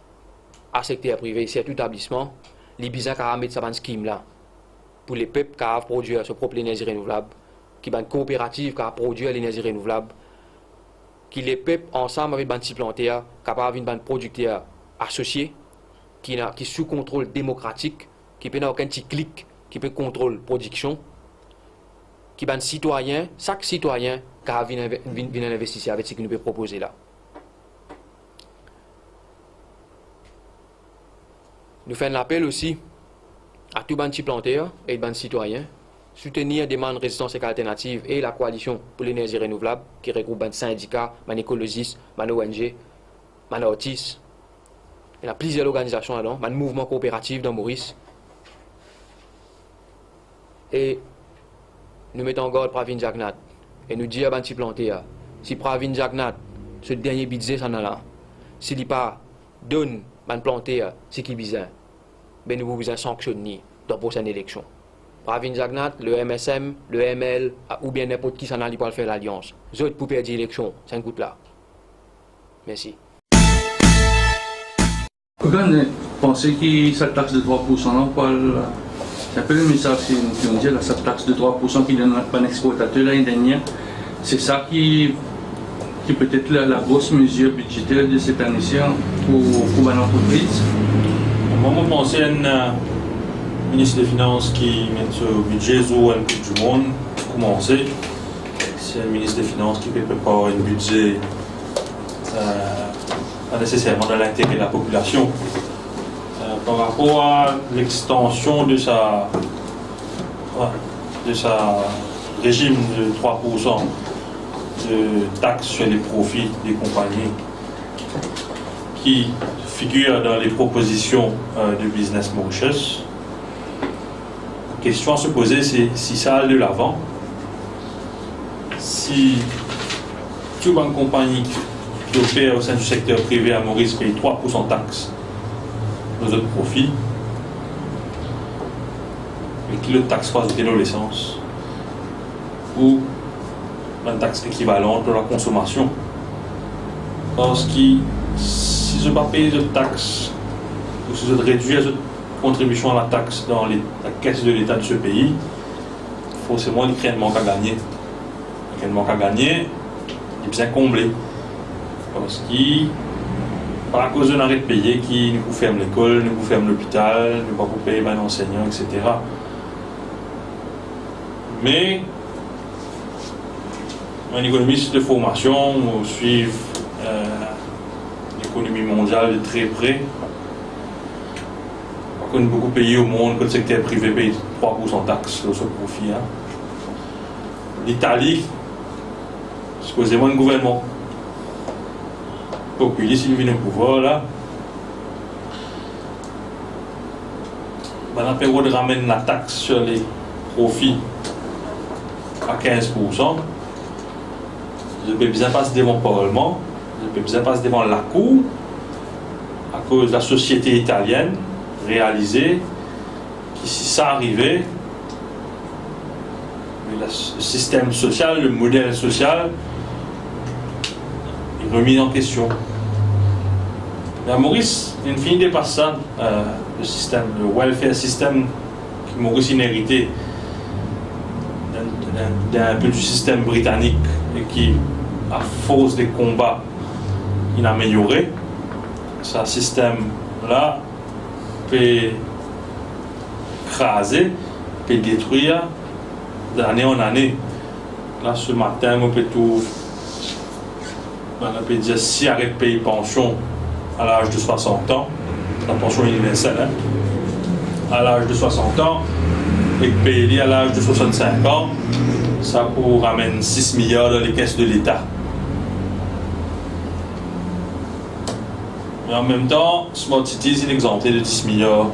à secteur privé, c'est tout établissement, les bizarres qui ont mis ça dans scheme là, pour les peuples qui ont produit sa propre énergie renouvelable, qui ont une coopérative qui a produit l'énergie renouvelable, qui les peuples ensemble avec des plantés, capables de producteurs associés, qui sous contrôle démocratique, qui peut avoir aucun petit clic, qui peut contrôler la production, qui est un citoyen, chaque citoyen qui a vient investir avec ce qu'il nous peut proposer là. Nous faisons l'appel aussi à tous les planteurs et les citoyens soutenir des demandes résistance et alternative et la coalition pour l'énergie renouvelable qui regroupe les syndicats, les écologistes, les ONG, les artistes. Il y a plusieurs organisations là-dedans, les mouvements coopératifs dans Maurice. Et nous mettons en garde Pravin Jagnat et nous disons à planté si Pravin Jagnat, ce dernier budget, ça là, s'il pas donne planté ce qui est besoin, ben nous vous besoin sanctionner dans la prochaine élection. Pravin Jagnat, le MSM, le ML, ou bien n'importe qui s'en a pour faire l'alliance. Les autres pour perdre l'élection, c'est un coup là. Merci.
Quand on pensait que cette taxe de 3%, c'est un peu le message qu'on dit, cette taxe de 3% qui donne un exportateur l'année dernière, c'est ça qui peut-être la grosse mesure budgétaire de cette année-ci pour l'entreprise.
Moi, je pense à un ministre des Finances qui met au budget sur une Coupe du Monde pour commencer. C'est un ministre des Finances qui peut préparer un budget pas nécessairement dans l'intérêt de la population. Par rapport à l'extension de sa régime de 3% de taxes sur les profits des compagnies qui figure dans les propositions de Business Mauritius, la question à se poser, c'est si ça a de l'avant, si toute une compagnie qui opère au sein du secteur privé à Maurice paye 3% de taxes aux autres profits, et qui le taxe pas de l'essence, ou une taxe équivalente pour la consommation. Parce que si je ne pas payer de taxes, ou si je réduis la contribution à la taxe dans la caisse de l'État de ce pays, forcément il y a un manque à gagner. Il y a un manque à gagner, il est bien comblé. Parce que, par à cause d'un arrêt de payer qui nous ferme l'école, nous ferme l'hôpital, nous pas pour payer un enseignant, etc. Mais, un économiste de formation, suivre l'économie mondiale de très près. On connaît beaucoup de pays au monde que le secteur privé paye 3% de taxes sur ce profit. Hein. L'Italie, supposément le gouvernement populiste, il vient au pouvoir là. La période ramène la taxe sur les profits à 15%. Je peux bien passer devant le Parlement, je peux bien passer devant la Cour, à cause de la société italienne réalisée, que si ça arrivait, le système social, le modèle social, est remis en question. Mais à Maurice, il ne finit pas ça, le système, le welfare system que Maurice inhérité d'un peu du système britannique et qui, à force des combats, il a amélioré. Ce système-là peut craser, peut détruire d'année en année. Là, ce matin, on peut tout. On peut dire si arrête de payer pension à l'âge de 60 ans, la pension universelle, hein, à l'âge de 60 ans, et payer à l'âge de 65 ans, ça pour ramène 6 milliards dans les caisses de l'État. Mais en même temps, Smart Cities est exempté de 10 milliards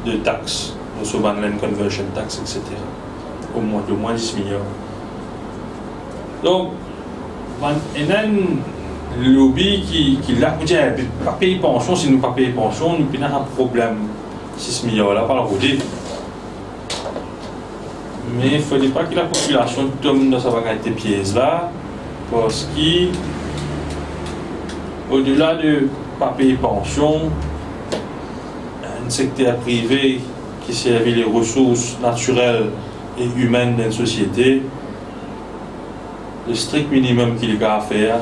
de taxes, de Sovereign Land Conversion Tax, etc. Au moins 10 milliards. Donc, il y a un lobby qui l'a dit, pas payer pension, si nous ne pas payer pension, nous avons un problème. 6 milliards là, par la route. Mais il ne faudrait pas que la population tombe dans sa vagalité pièce là, parce qu'au-delà de ne pas payer pension, un secteur privé qui servait les ressources naturelles et humaines d'une société, le strict minimum qu'il a à faire,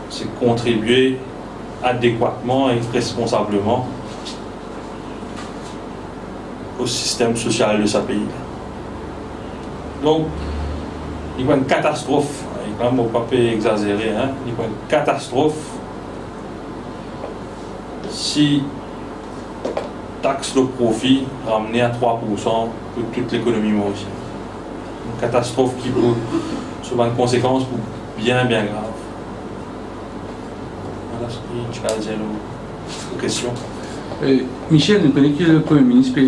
c'est contribuer adéquatement et responsablement au système social de sa pays. Donc, il y a une catastrophe, il y a quand même pas exagéré, hein? Il y a une catastrophe si taxe de profit ramenée à 3% pour toute l'économie mauricienne. Une catastrophe qui peut avoir une conséquence bien grave. Voilà ce que tu as dit aux questions.
Michel, nous connaissons que le Premier ministre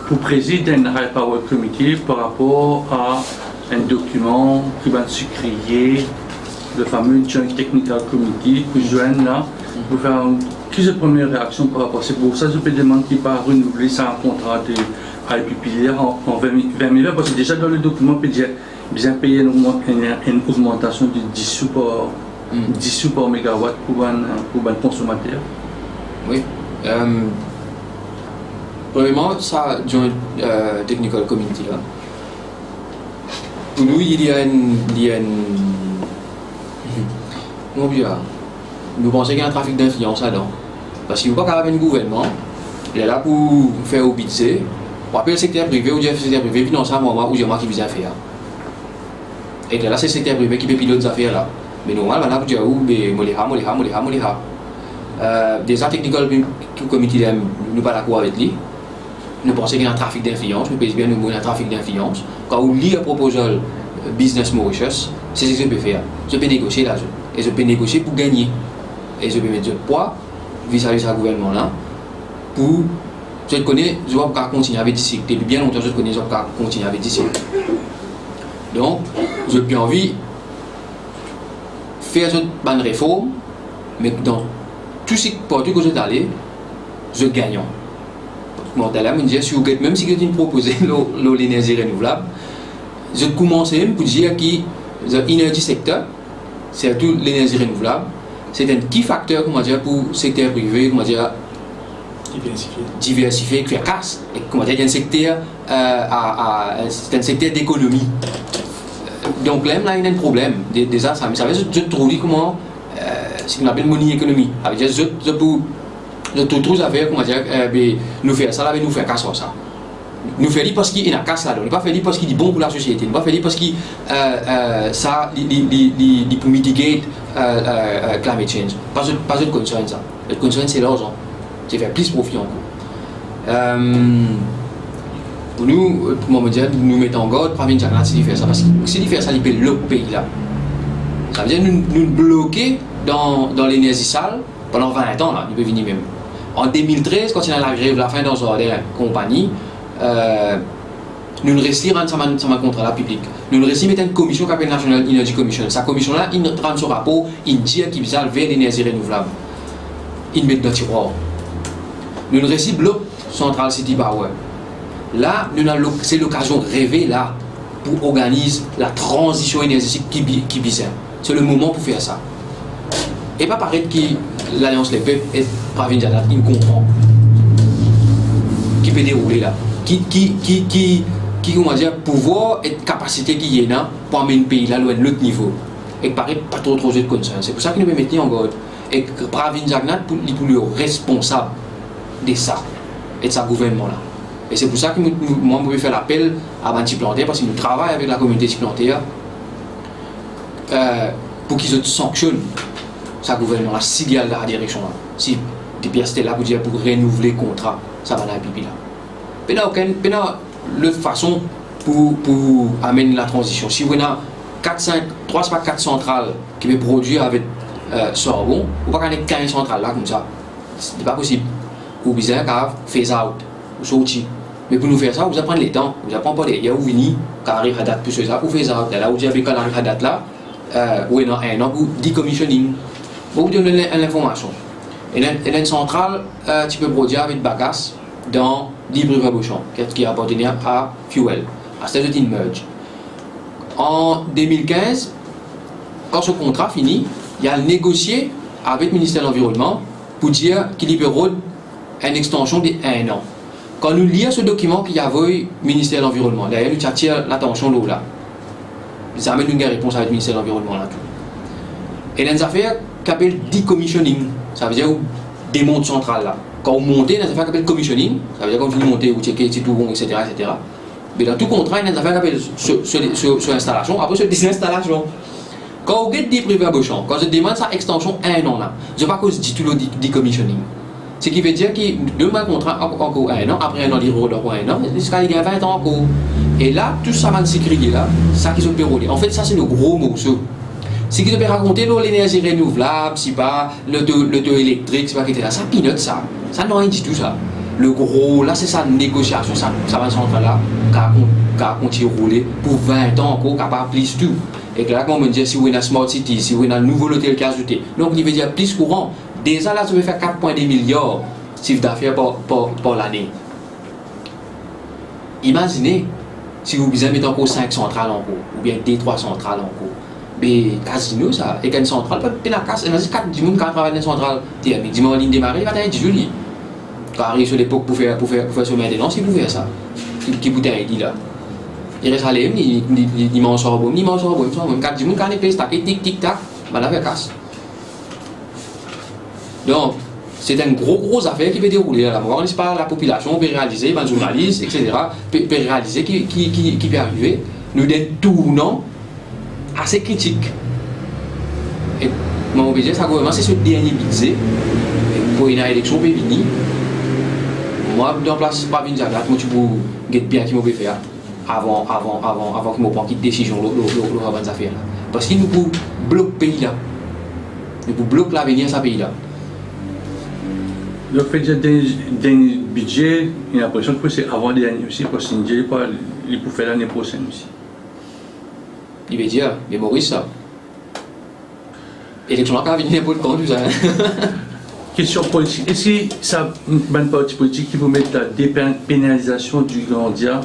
pour présider un High Power Committee par rapport à un document qui va se créer, le fameux Joint Technical Committee, que je joigne là, pour faire plusieurs premières réactions par rapport à ça. C'est pour ça que je peux demander qu'il va renouveler ça un contrat de IPPL en 2020, parce que déjà dans le document, on peut dire bien payer une augmentation de 10 sous par mégawatt pour un consommateur.
Oui. Premièrement, ça, Joint Technical Community là. Pour nous, il y a une comment dire, nous pensons qu'il y a un trafic d'influence là-dedans. Parce qu'il ne faut pas qu'avec un gouvernement, il est là pour faire au budget, pour appeler le secteur privé ou dire le secteur privé, puis dans ça, moi, où j'ai moi qui vise à faire. Et là, c'est le secteur privé qui peut piloter des affaires là. Mais normalement, là, vous dites, Moléha. Déjà, Technical Committee, nous pas d'accord avec lui. Nous pensons qu'il y a un trafic d'influence, nous pensons bien qu'il y a un trafic d'influence. Quand vous lisez la proposition Business Mauritius, c'est ce que je peux faire. Je peux négocier là, et je peux négocier pour gagner. Et je peux mettre du poids vis-à-vis de ce gouvernement-là pour. Je connais, je vais continuer avec d'ici. Depuis bien longtemps, je connais, je vais continuer avec d'ici. Donc, j'ai bien envie de faire une bonne réforme, mais dans tout ce partout que je suis allé, je gagne. Bon, là, je me dis, si vous même si vous proposez l'énergie renouvelable, je commence même pour dire que l'énergie secteur, c'est tout l'énergie renouvelable, c'est un key facteur pour le secteur privé, diversifier, faire casse. Et comment dire, il y a un secteur, c'est un secteur d'économie. Donc là, il y a un problème. Déjà, ça je trouve comment, ce qu'on appelle money economy. Je trouve à faire, comment dire, nous faire ça, nous faire casse sur ça. Nous faire parce qu'il y a une casse là-dedans. Nous pas faire parce qu'il est bon pour la société. Nous pas faire parce qu'il ça, il peut mitiguer climate change. Pas de concern ça. Le concern c'est l'argent. C'est faire plus profit encore. Pour nous, pour me dire, nous mettons en garde, pas venir dire si il fait ça. Parce que si il fait ça, il peut l'autre pays là. Ça veut dire nous bloquer dans l'énergie sale pendant 20 ans là. Il peut venir même. En 2013, quand il y a la grève, la fin dans une compagnie, nous ne restons pas dans un contrat public. Nous ne restons pas une commission qui s'appelle National Energy Commission. Cette commission-là, il rend son rapport, il dit qu'il vise vers l'énergie renouvelable. Il met dans le tiroir. Nous ne restons pas Central City Power. Là, c'est l'occasion de rêver là pour organiser la transition énergétique qui vise. C'est le moment pour faire ça. Et pas paraître que l'Alliance Les Peuples est Pravin Jagnat, il comprend. Qui peut dérouler là. Qui comment dire, pouvoir et capacité qui est là pour amener le pays là loin de l'autre niveau. Et paraît pas trop de conscience. C'est pour ça que nous pouvons mettre en garde. Et Pravin Jagnat pour le responsable de ça et de sa gouvernement là. Et c'est pour ça que moi je vais faire l'appel à Banti Planté parce que nous travaillons avec la communauté plantaire pour qu'ils sanctionnent sa gouvernement là, s'il y a la direction là. Si des pièces là pour dire pour renouveler le contrat, ça va la pipi là. Mais là, l'autre façon pour amener la transition. Si vous avez 3 à 4 centrales qui peuvent produire avec charbon, vous ne pouvez pas avoir 15 centrales là comme ça. Ce n'est pas possible. Vous avez besoin de phase out, ou sortir. Mais pour nous faire ça, vous apprenez les temps. Vous apprenez pas les gars, vous venez, quand arrive à date plus ça, pour phase out. Là, vous avez quand arrive à date là, ou dans un an, pour decommissioning. Vous donnez l'information. Et une centrale, tu peux produire avec bagasse dans Libreville-Beauchamp, qui appartenait à Fuel, à State Merge. En 2015, quand ce contrat finit, il a négocié avec le ministère de l'Environnement pour dire qu'il libère une extension de 1 an. Quand nous lisons ce document qu'il y avait le ministère de l'Environnement, d'ailleurs nous attire l'attention là. Ça amène une réponse avec le ministère de l'Environnement là tout. Et il y a une affaire qui s'appelle decommissioning, ça veut dire démonte centrale là. Quand vous montez, il y a une affaire qui s'appelle commissioning, ça veut dire quand vous montez, vous checkez si tout bon, etc. Mais dans tout contrat, il y a une affaire qui s'appelle sur installation, après sur désinstallation. Quand vous êtes privé à Beauchamp, quand je demande sa extension 1 an là, je ne sais pas que je dis tout le decommissioning. Ce qui veut dire que demain contrat encore 1 an, après 1 an, il y aura 1 an, jusqu'à 20 ans encore. Et là, tout ça va se créer là, ça qui se peut rouler. En fait, ça c'est le gros morceau. Ce qui se peut raconter l'énergie renouvelable, si pas l'auto électrique, si pas etc. Ça pilote ça. Ça n'a rien dit tout ça. Le gros, là c'est ça négociation, ça va central là, qui a continué à rouler pour 20 ans encore, qui n'a pas plus tout. Et là, comme on me dit, si vous avez une smart city, si vous avez un nouveau hôtel qui a ajouté, donc il veut dire plus courant. Déjà là, ça veut faire 4,2 milliards de chiffre d'affaires par l'année. Imaginez si vous besoin mettre encore 5 centrales encore, ou bien 2-3 centrales encore. Mais casino ça, et qu'une centrale peut être la casse, imagine 4 personnes qui travaillent dans une centrale, dis-moi en ligne démarrer, il va être joli. Arrive sur l'époque pour faire son maintenance, il pouvait faire ça. Qui bouteille dit là. Il reste allé, il mange sur le bon, il mange sur le bon, quand il monte, quand il pèse, tic tac, bah là, il casse. Donc, c'est une grosse affaire qui peut dérouler là. On ne pas la population, on peut réaliser, les journalistes, etc., peut réaliser qui peut arriver. Nous d'un tournant assez critique. Et mon budget, ça gouvernement, c'est ce dernier budget. Pour une élection, peut venir. Moi, dans place, pas venir à moi, tu peux bien qui m'a faire avant que je prenne une décision avant de affaires. Parce qu'il nous peut bloquer le pays là. Nous peut bloquer l'avenir de ce pays là.
Le fait d'un budget, j'ai l'impression que c'est avant l'année aussi, parce qu'il peut faire l'année prochaine aussi.
Il veut dire, mais Maurice, ça. Élection là, il n'y a pas de compte, ça.
Question politique. Est-ce que ça, un parti politique qui vous met la dépénalisation du Grandia,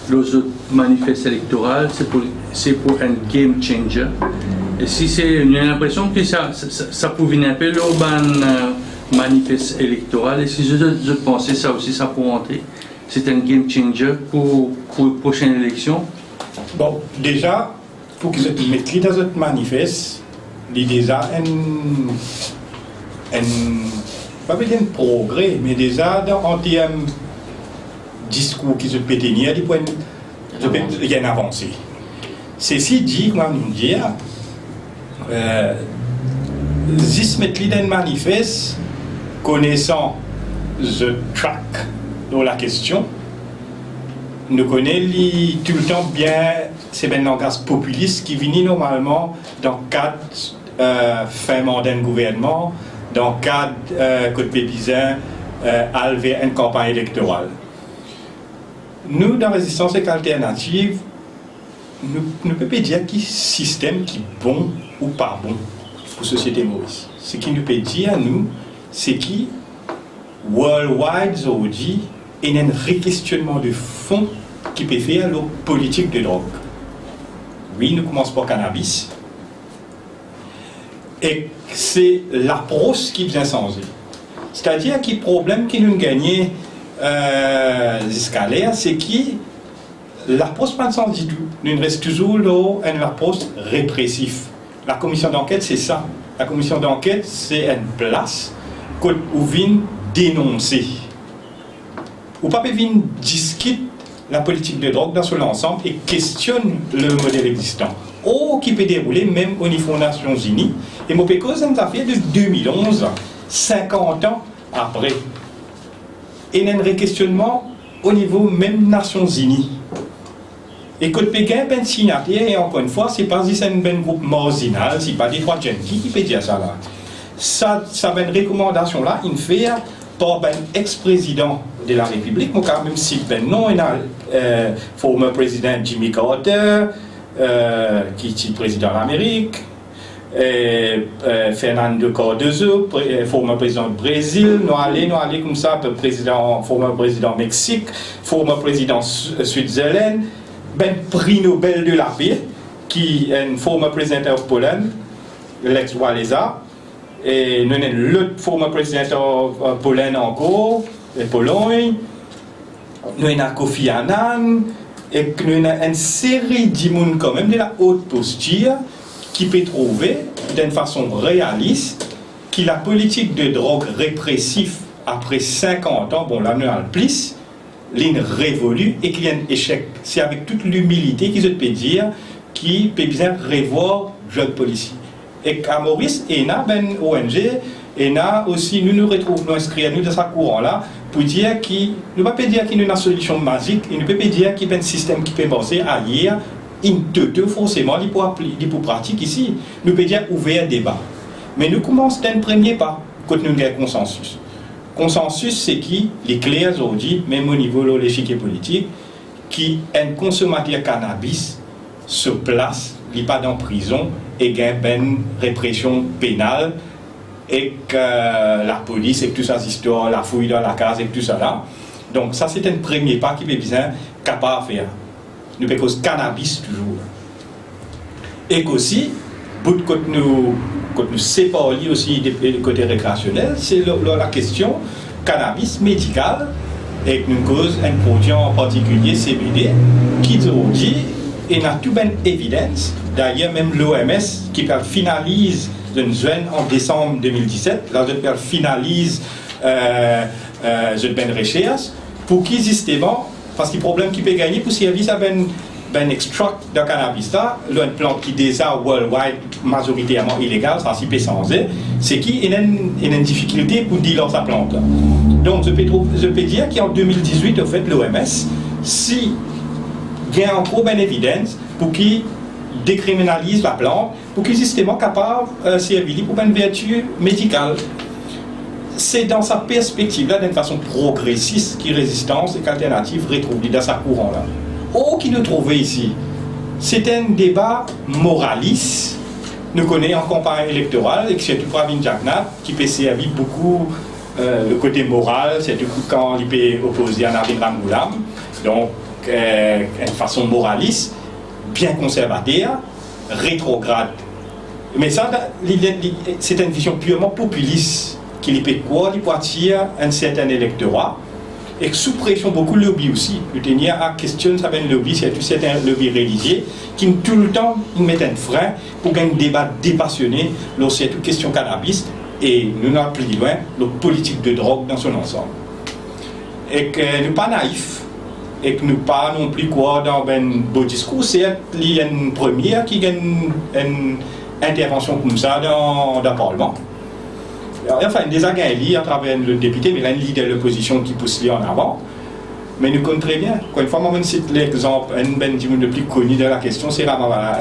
les autres manifestes électoraux, c'est pour un game changer? Et si c'est, j'ai l'impression que ça peut venir un peu l'urban manifeste électoral, et si je pensais ça aussi, ça pourrait entrer. C'est un game changer pour la prochaine élection.
Bon, déjà, pour que vous mettiez dans votre manifeste, il y a déjà pas un progrès, mais déjà en termes de discours qui se peut tenir, il y a une avancée. Ceci dit, comment nous dire, si mettre dans le manifeste, connaissant le track dans la question, nous connaissons tout le temps bien ces langage populiste qui vient normalement dans le cadre fin mandat de gouvernement, dans le cadre Côte Pépizin, vers une campagne électorale. Nous, dans Résistance et Alternative, nous ne pouvons pas dire qui système qui est bon ou pas bon pour la société Maurice. Ce qui nous peut dire, nous, c'est qui, worldwide, aujourd'hui, il y a un re-questionnement de fond qui peut faire la politique de drogue. Oui, nous commençons par cannabis. Et c'est l'approche qui vient changer. C'est-à-dire que le problème que nous gagnons jusqu'à l'air, c'est que l'approche pas change du tout. Nous reste toujours là une approche répressive. La commission d'enquête, c'est ça. La commission d'enquête, c'est une place où vient dénoncer. Ou pas vient discuter la politique de drogue dans son ensemble et questionne le modèle existant. Qui peut dérouler même au niveau des Nations Unies. Et mon péco, ça nous a fait de 2011, 50 ans après. Et il y a un re-questionnement au niveau même des Nations Unies. Et Côte Pékin, ben signataire, et encore une fois, c'est pas si c'est un ben groupe marginal, c'est pas des trois junkies qui peut dire ça là. Ça ben recommandation là, il fait par ben ex-président de la République, moi quand même cite ben non, il y a former président Jimmy Carter, qui est président de l'Amérique, Fernando Cardoso, former président du Brésil, nous allons comme ça, former président du Mexique, former président Switzerland, ben prix Nobel de la paix, qui est un former président de Pologne, Lech Walesa, et nous avons l'autre former président de Pologne encore, de Pologne, nous avons Kofi Annan, et nous avons une série de monde quand même de la haute posture qui peut trouver d'une façon réaliste que la politique de drogue répressive après 50 ans, bon là nous avons plus, l'une révolue et qu'il y a un échec. C'est avec toute l'humilité qu'ils peut dire qui peut bien revoir le drug policy. Et à Maurice, il y a une ONG, et aussi nous retrouvons inscrits dans ce courant-là pour dire qu'il ne peut pas dire qu'il y a une solution magique, il ne peut pas dire qu'il y a un système qui peut penser ailleurs, forcément, il pour pratique ici. Nous peut dire ouvert débat. Mais nous commençons d'un premier pas, quand nous avons un consensus. Consensus, c'est qui les clés aujourd'hui, même au niveau de l'échiquier politique, qui un consommateur cannabis se place, il n'est pas dans prison et gagne une répression pénale et que la police et tout ça, histoire, la fouille dans la case et tout ça là. Donc ça c'est un premier pas qui est bien capable de faire. Nous faisons cannabis toujours. Et qu'aussi, quand nous séparons aussi des côtés récréationnels, c'est la question cannabis médical et nous cause un produit en particulier CBD qui dit et n'a tout bien évidence. D'ailleurs même l'OMS qui finalise une zone en décembre 2017, la zone finalise une recherche pour qui justement parce que le problème qui peut gagner pour servir à ben extract de cannabis là, une plante qui déjà worldwide majoritairement illégale, ça s'y peut changer, c'est qu'il y a une difficulté pour dire sa plante là. Donc je peux dire qu'en 2018 au fait l'OMS si il y a encore une évidence pour qu'il décriminalise la plante, pour qu'il soit justement capable de servir pour une vertu médicale. C'est dans sa perspective-là, d'une façon progressiste, qui résistance et qu'alternative retrouve dans sa courant-là. Oh, qui nous trouvait ici, c'est un débat moraliste. Nous connaissons en campagne électorale, et surtout Pravin Jagnat, qui peut servir beaucoup le côté moral, surtout quand il peut opposer à Navin Ramgoolam. Donc, une façon moraliste, bien conservateur, rétrograde. Mais ça, c'est une vision purement populiste qui peut quoi, il peut attirer un certain électorat et sous pression beaucoup de lobby aussi. Je tenir à question ça le lobby, c'est un lobby religieux qui tout le temps met un frein pour gagner un débat dépassionné sur toute question cannabis et nous n'allons plus loin la politique de drogue dans son ensemble. Et que nous ne sommes pas naïfs et que nous ne sommes pas non plus quoi dans un beau discours, c'est une première qui gagne une intervention comme ça dans le Parlement. Enfin, des agents à travers le député, mais là, un leader de l'opposition qui pousse lui en avant. Mais nous connaissons très bien. Quand une fois, moi, je cite l'exemple, un de plus connu de la question, c'est Ramavaladen.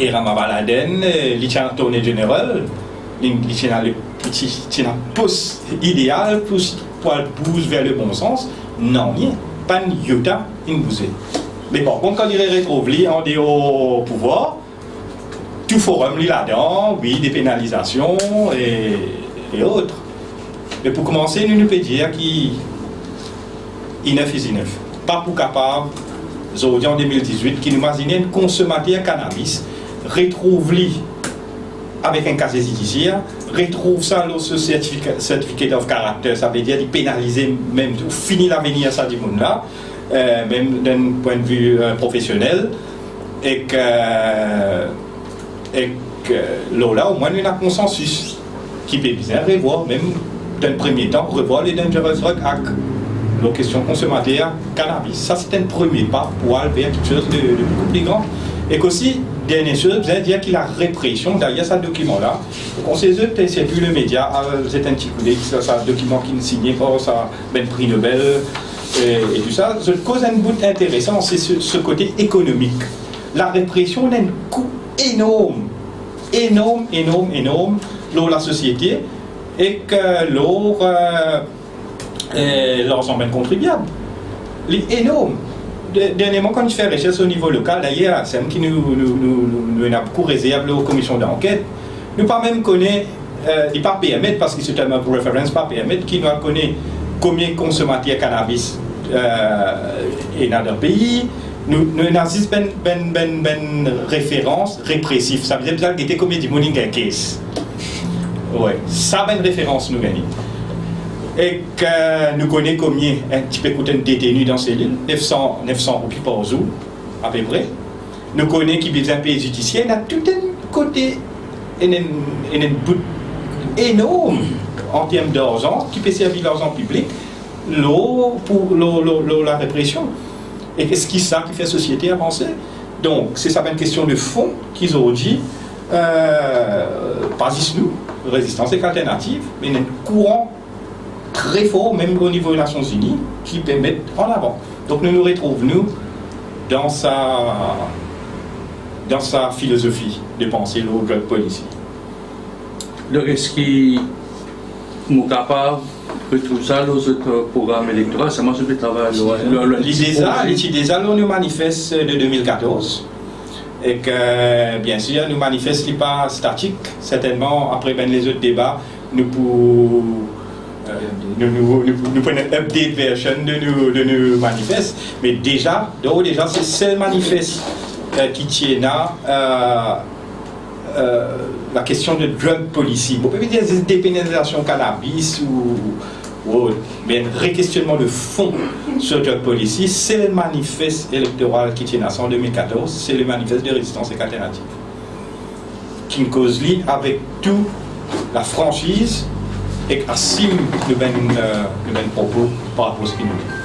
Et Ramavaladen, il tient la tournée générale, il tient le poste idéal pour bouger vers le bon sens. Non, pas un iota, il bouge. Mais par contre, quand il est retrouvé en dehors au pouvoir, tout forum là-dedans, oui, des pénalisations et autres. Mais pour commencer, nous pouvons dire qu'il est neuf. Pas pour capable, aujourd'hui en 2018, qui nous imaginait un consommateur de cannabis, retrouve-le avec un casier judiciaire, retrouve ça dans ce certificat of character, ça veut dire de pénaliser même, ou finir l'avenir ça du monde là, même d'un point de vue professionnel, et que là, au moins, il y a un consensus qui peut bien revoir, même dans le premier temps, revoir les Dangerous Drug Act, la question consommateur cannabis. Ça, c'est un premier pas pour aller vers quelque chose de beaucoup plus grand. Et qu'aussi, dernière chose, vous allez dire qu'il y a la répression derrière ce document-là. Donc, on sait que c'est plus le média, c'est un petit coup d'œil, c'est un document qui est signé par ça, ben prix Nobel et tout ça. Ce cause un bout intéressant, c'est ce côté économique. La répression a un coût énorme dans la société et que leurs emmènes contribuables. C'est énorme. Dernièrement, quand je fais recherche au niveau local, d'ailleurs, c'est qui nous a beaucoup réservé aux commissions d'enquête. Nous pas même connaître, il pas permettre parce que c'est un référence pas permettre qui nous connaît combien de consommateurs cannabis et dans le pays. Nous avons une référence répressive. Ça veut dire qu'il y a combien de money in case. Ouais, ça va une référence nous gagnons. Et que nous connaissons combien un petit peu coûte un détenu dans ces îles, 900 roupies par jour, à peu près. Nous connaissons qui besoin de pays judiciaire, il y a tout un côté, un bout énorme en termes d'argent qui peut servir l'argent public pour la répression. Et qu'est-ce qui ça qui fait la société avancer? Donc, c'est ça une question de fond qu'ils ont dit, pas juste nous, résistance et alternative, mais un courant très fort, même au niveau des Nations Unies, qui peut mettre en avant. Donc, nous retrouvons, nous, dans sa philosophie de penser le drug policy.
Le risque qui est capable retrouve ça dans notre programme électoral, c'est moi qui travaille.
L'idée, nous manifeste de 2014 et que bien sûr nous manifeste pas statique, certainement après les autres débats nous prenons une update version de nos manifestes, mais déjà c'est ce manifeste qui tient la question de drug policy. Bon, peut-être des dépénalisations cannabis ou mais un réquestionnement de fond sur drug policy, c'est le manifeste électoral qui tient à ça en 2014, c'est le manifeste de résistance et alternative. Qui cause lit avec tout la franchise et assume le même propos par rapport à ce qu'il nous dit.